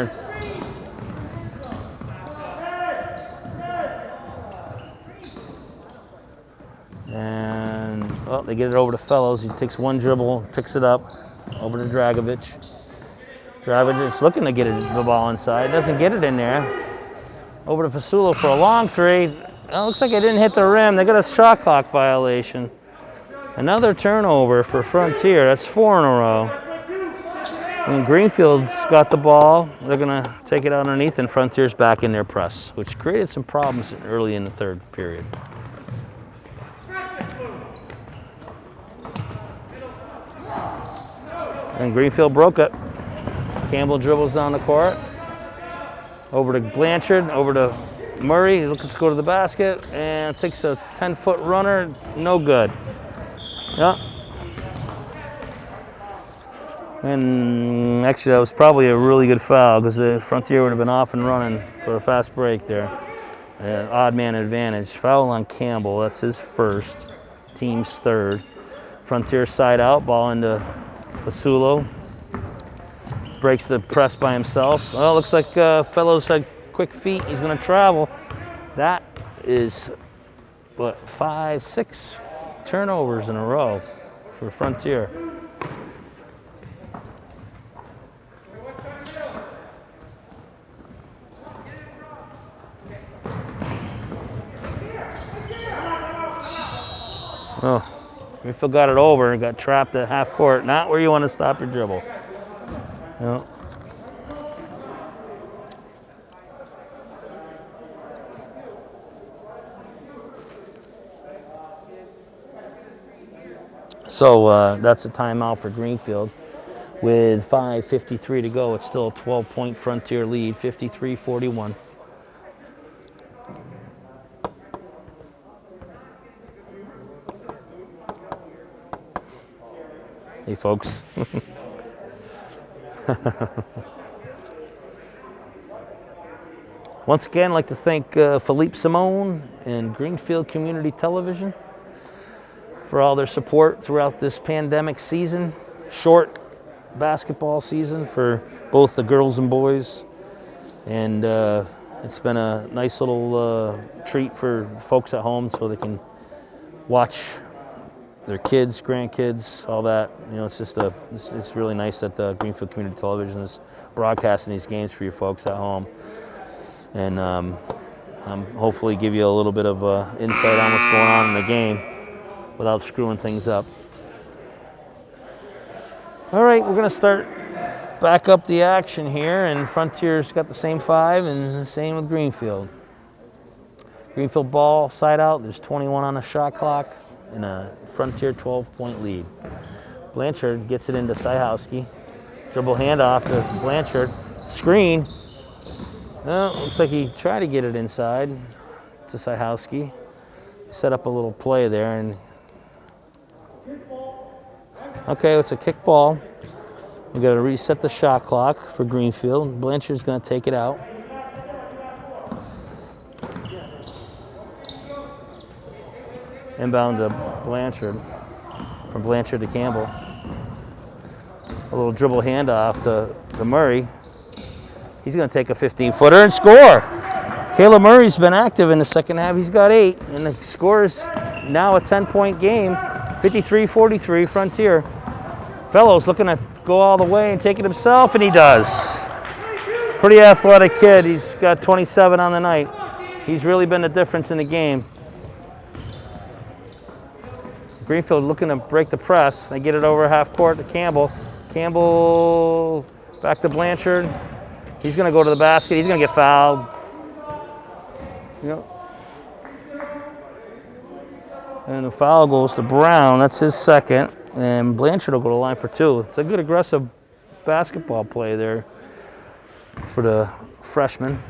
And they get it over to Fellows. He takes one dribble, picks it up over to Dragovic. Dragovic's looking to get the ball inside, doesn't get it in there. Over to Fasulo for a long three. It looks like it didn't hit the rim. They got a shot clock violation. Another turnover for Frontier. That's 4 in a row. And Greenfield's got the ball. They're going to take it out underneath, and Frontier's back in their press, which created some problems early in the third period. And Greenfield broke it. Campbell dribbles down the court. Over to Blanchard, over to Murray. He looks to go to the basket and takes a 10-foot runner. No good. Yeah. And actually, that was probably a really good foul because the Frontier would have been off and running for a fast break there. Odd man advantage. Foul on Campbell. That's his first. Team's third. Frontier side out. Ball into Fasulo. Breaks the press by himself. Well, looks like Fellows had quick feet. He's going to travel. That is, 5, 6 turnovers in a row for Frontier. Oh, Greenfield got it over and got trapped at half court. Not where you want to stop your dribble. No. So that's a timeout for Greenfield. With 5:53 to go, it's still a 12-point Frontier lead, 53-41. Hey, folks. Once again, I'd like to thank Philippe Simone and Greenfield Community Television for all their support throughout this pandemic season. Short basketball season for both the girls and boys. And it's been a nice little treat for folks at home so they can watch their kids, grandkids, all that. You know, it's just it's really nice that the Greenfield Community Television is broadcasting these games for you folks at home. And hopefully give you a little bit of insight on what's going on in the game without screwing things up. All right, we're going to start back up the action here, and Frontier's got the same 5, and the same with Greenfield. Greenfield ball, side out, there's 21 on the shot clock, and a Frontier 12-point lead. Blanchard gets it into Cyhowski. Dribble handoff to Blanchard. Screen. Well, looks like he tried to get it inside to Cyhowski. Set up a little play there, and okay, it's a kick ball. We got to reset the shot clock for Greenfield. Blanchard's going to take it out. Inbound to Blanchard. From Blanchard to Campbell. A little dribble handoff to Murray. He's going to take a 15-footer and score. Caleb Murray's been active in the second half. He's got 8, and the score is now a 10-point game. 53-43 Frontier. Fellows looking to go all the way and take it himself, and he does. Pretty athletic kid. He's got 27 on the night. He's really been the difference in the game. Greenfield looking to break the press. They get it over half court to Campbell. Campbell back to Blanchard. He's going to go to the basket. He's going to get fouled. Yep. And the foul goes to Brown. That's his second. And Blanchard will go to the line for 2. It's a good aggressive basketball play there for the freshman.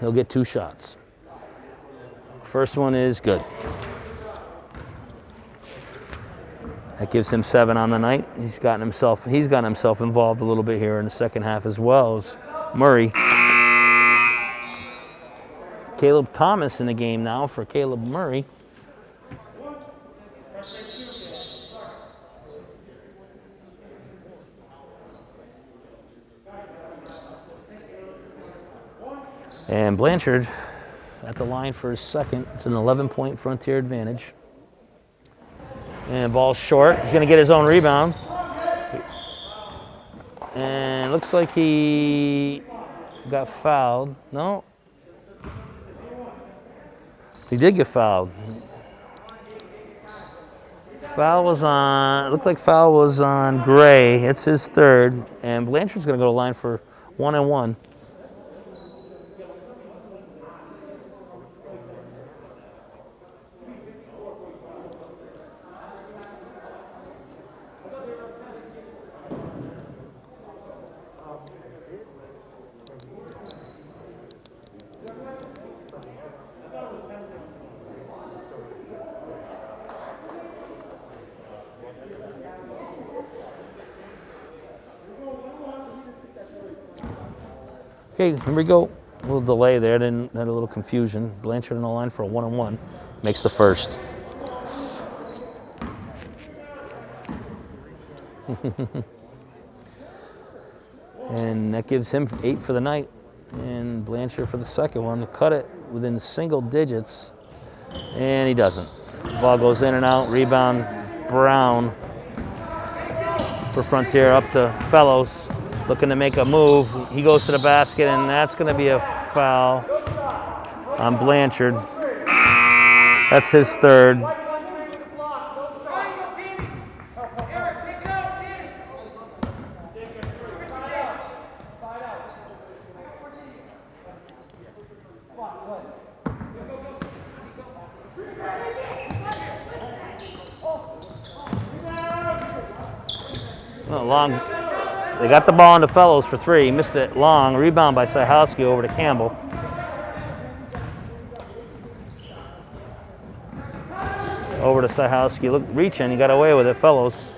He'll get 2 shots. First one is good. That gives him 7 on the night. He's gotten himself involved a little bit here in the second half as well. As Murray. Caleb Thomas in the game now for Caleb Murray. And Blanchard at the line for his second. It's an 11-point Frontier advantage. And ball's short. He's going to get his own rebound. And looks like he got fouled. No. He did get fouled. Foul was on, it looked like foul was on Gray. It's his third. And Blanchard's going to go to the line for 1-and-1. Okay, here we go. A little delay there, then had a little confusion. Blanchard on the line for a 1-and-1. Makes the first. And that gives him 8 for the night. And Blanchard for the second one to cut it within single digits. And he doesn't. Ball goes in and out. Rebound, Brown for Frontier up to Fellows. Looking to make a move. He goes to the basket, and that's going to be a foul on Blanchard. That's his third. Oh, Long. They got the ball into Fellows for 3. He missed it long. Rebound by Cyhowski over to Campbell. Over to Cyhowski. Look, reaching. He got away with it. Fellows.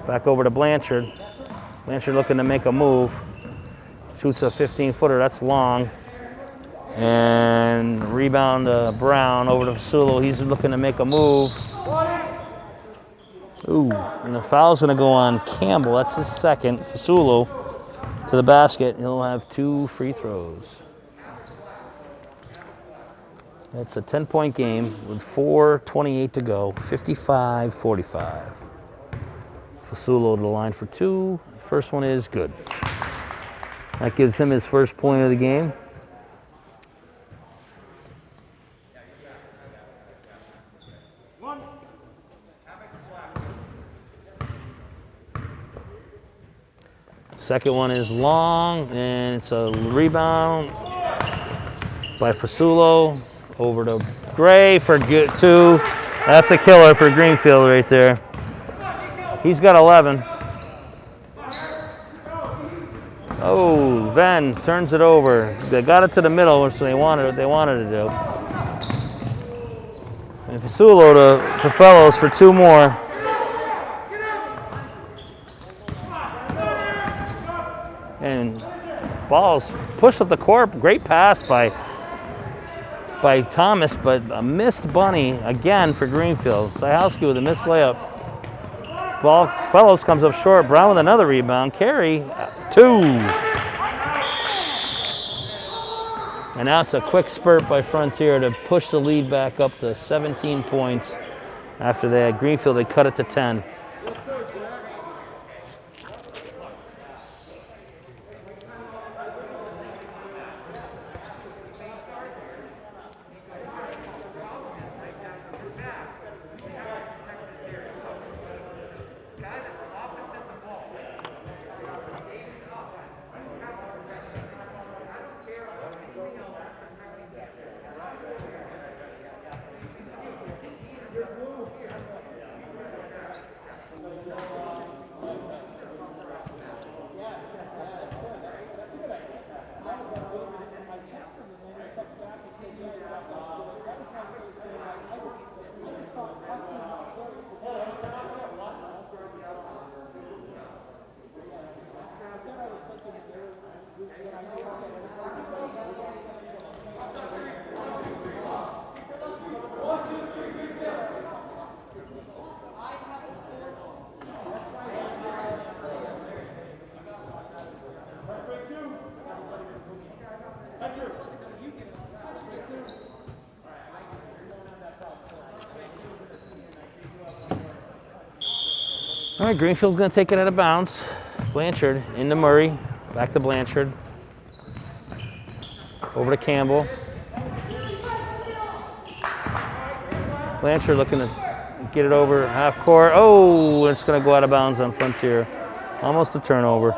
Back over to Blanchard. Blanchard looking to make a move. Shoots a 15-footer. That's long. And rebound to Brown over to Fasulo. He's looking to make a move. Ooh, and the foul's going to go on Campbell. That's his second. Fasulo to the basket. He'll have 2 free throws. It's a 10-point game with 4:28 to go. 55-45. Fasulo to the line for 2. First one is good. That gives him his first point of the game. Second one is long, and it's a rebound by Fasulo over to Gray for 2. That's a killer for Greenfield right there. He's got 11. Oh, Venn turns it over. They got it to the middle, which they wanted to do. And Fasulo to Fellows for 2 more. And ball's pushed up the court. Great pass by Thomas, but a missed bunny again for Greenfield. Cyhowski with a missed layup. Ball, Fellows comes up short. Brown with another rebound. Carey, 2. And now it's a quick spurt by Frontier to push the lead back up to 17 points. After that, Greenfield, they cut it to 10. All right, Greenfield's gonna take it out of bounds. Blanchard into Murray, back to Blanchard. Over to Campbell. Blanchard looking to get it over half court. Oh, it's gonna go out of bounds on Frontier. Almost a turnover.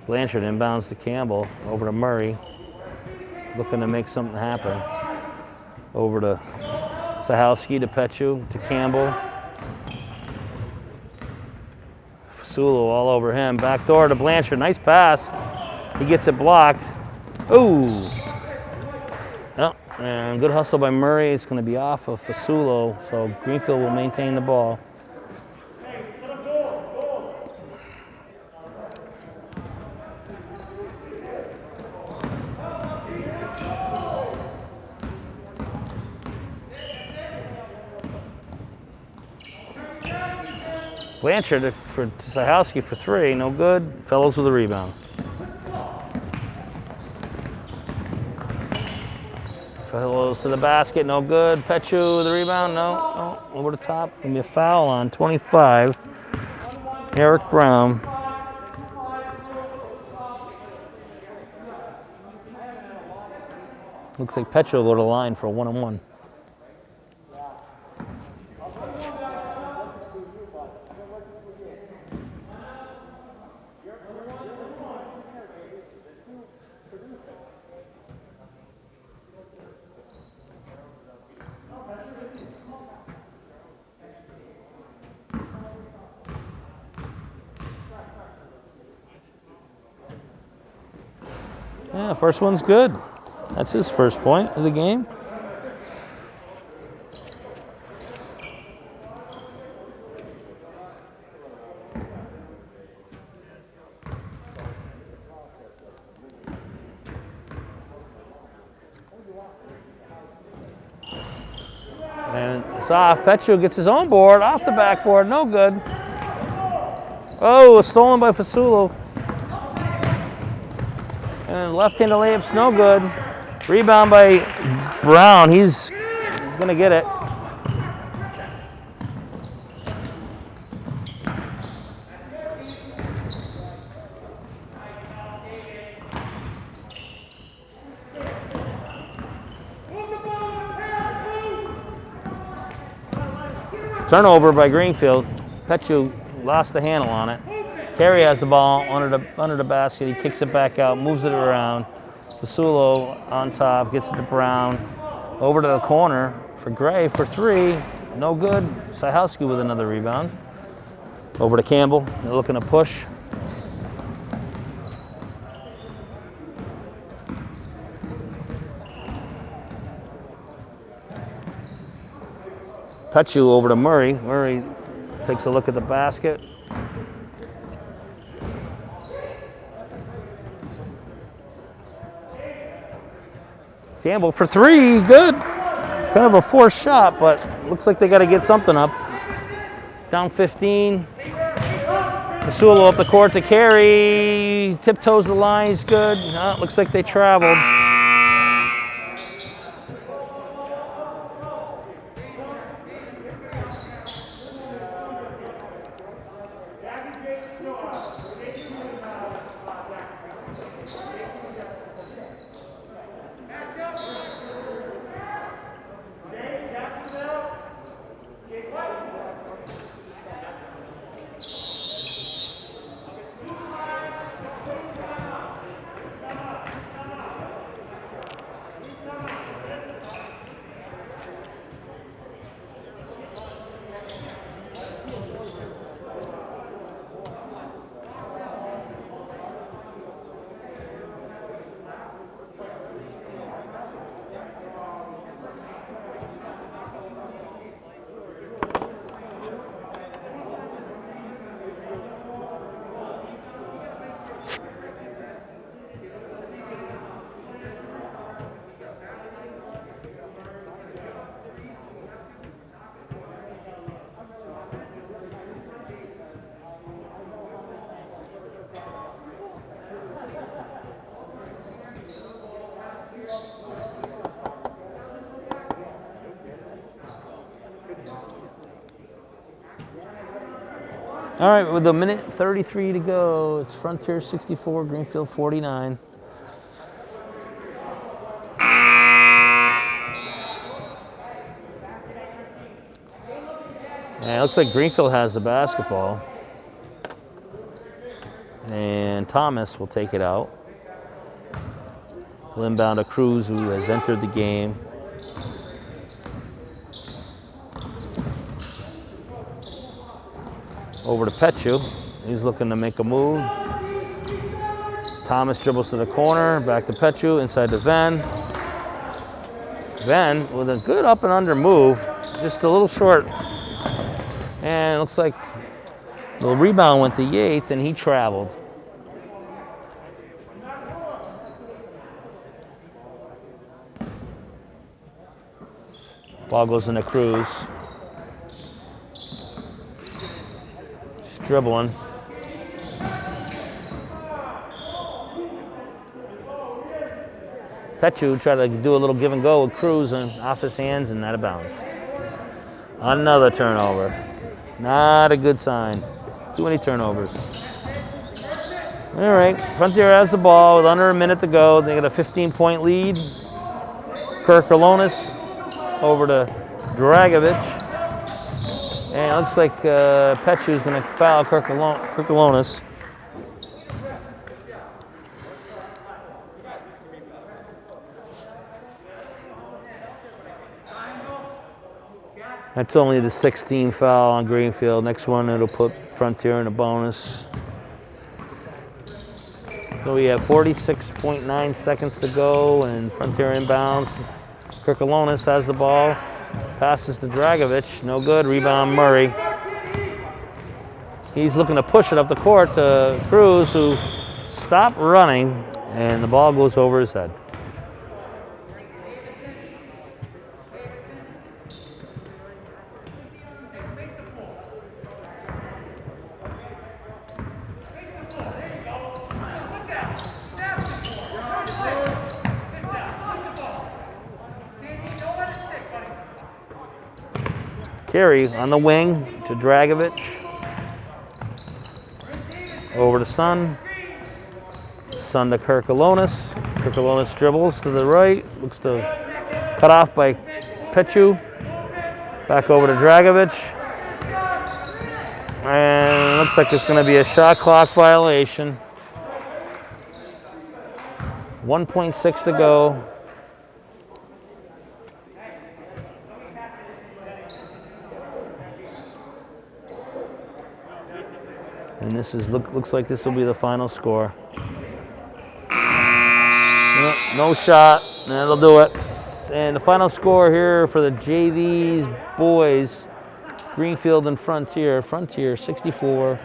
Blanchard inbounds to Campbell, over to Murray, looking to make something happen. Over to Cyhowski, to Pechu, to Campbell. Fasulo all over him, backdoor to Blanchard, nice pass. He gets it blocked. Ooh. Oh, and good hustle by Murray. It's going to be off of Fasulo, so Greenfield will maintain the ball. Blanchard for Cyhowski for three, no good. Fellows with a rebound. Fellows to the basket, no good. Pechu with the rebound, no. Over the top, gonna be a foul on 25. Eric Brown. Looks like Pechu will go to the line for a one-on-one. Yeah, first one's good. That's his first point of the game. And it's off. Pechu gets his own board, off the backboard, no good. Oh, stolen by Fasulo. And left-handed layup's no good. Rebound by Brown. He's gonna get it. Turnover by Greenfield. Pechu lost the handle on it. Carey has the ball under the basket. He kicks it back out, moves it around. Fasulo on top, gets it to Brown. Over to the corner for Gray for three. No good. Cyhowski with another rebound. Over to Campbell. They're looking to push. Pechu over to Murray. Murray takes a look at the basket. Campbell for three, good. Kind of a forced shot, but looks like they got to get something up. Down 15. Fasulo up the court to Carey. Tiptoes the line, he's good. No, looks like they traveled. All right, with a minute 33 to go, it's Frontier 64, Greenfield 49. And it looks like Greenfield has the basketball. And Thomas will take it out. He'll inbound to Cruz, who has entered the game. Over to Petchu. He's looking to make a move. Thomas dribbles to the corner, back to Petchu, inside to Venn. Venn with a good up and under move, just a little short. And it looks like the rebound went to Yates and he traveled. Ball goes into Cruz. He's dribbling. Petchu tried to do a little give and go with Cruz and off his hands and out of bounds. Another turnover. Not a good sign. Too many turnovers. All right, Frontier has the ball with under a minute to go. They got a 15-point lead. Kirk Alonis over to Dragovic. And it looks like Petchu is going to foul Kirk Alonis. That's only the 16th foul on Greenfield. Next one, it'll put Frontier in a bonus. So we have 46.9 seconds to go, and Frontier inbounds. Kirkalonis has the ball, passes to Dragovic, no good, rebound Murray. He's looking to push it up the court to Cruz, who stopped running, and the ball goes over his head. Carey on the wing to Dragovic. Over to Sun. Sun to Kirkalonis. Kirkalonis dribbles to the right. Looks to cut off by Petchu. Back over to Dragovic. And it looks like it's going to be a shot clock violation. 1.6 to go. And this is looks like this will be the final score. No shot, and that'll do it. And the final score here for the JV's boys, Greenfield and Frontier. Frontier 64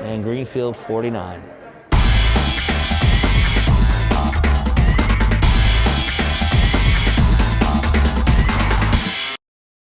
and Greenfield 49.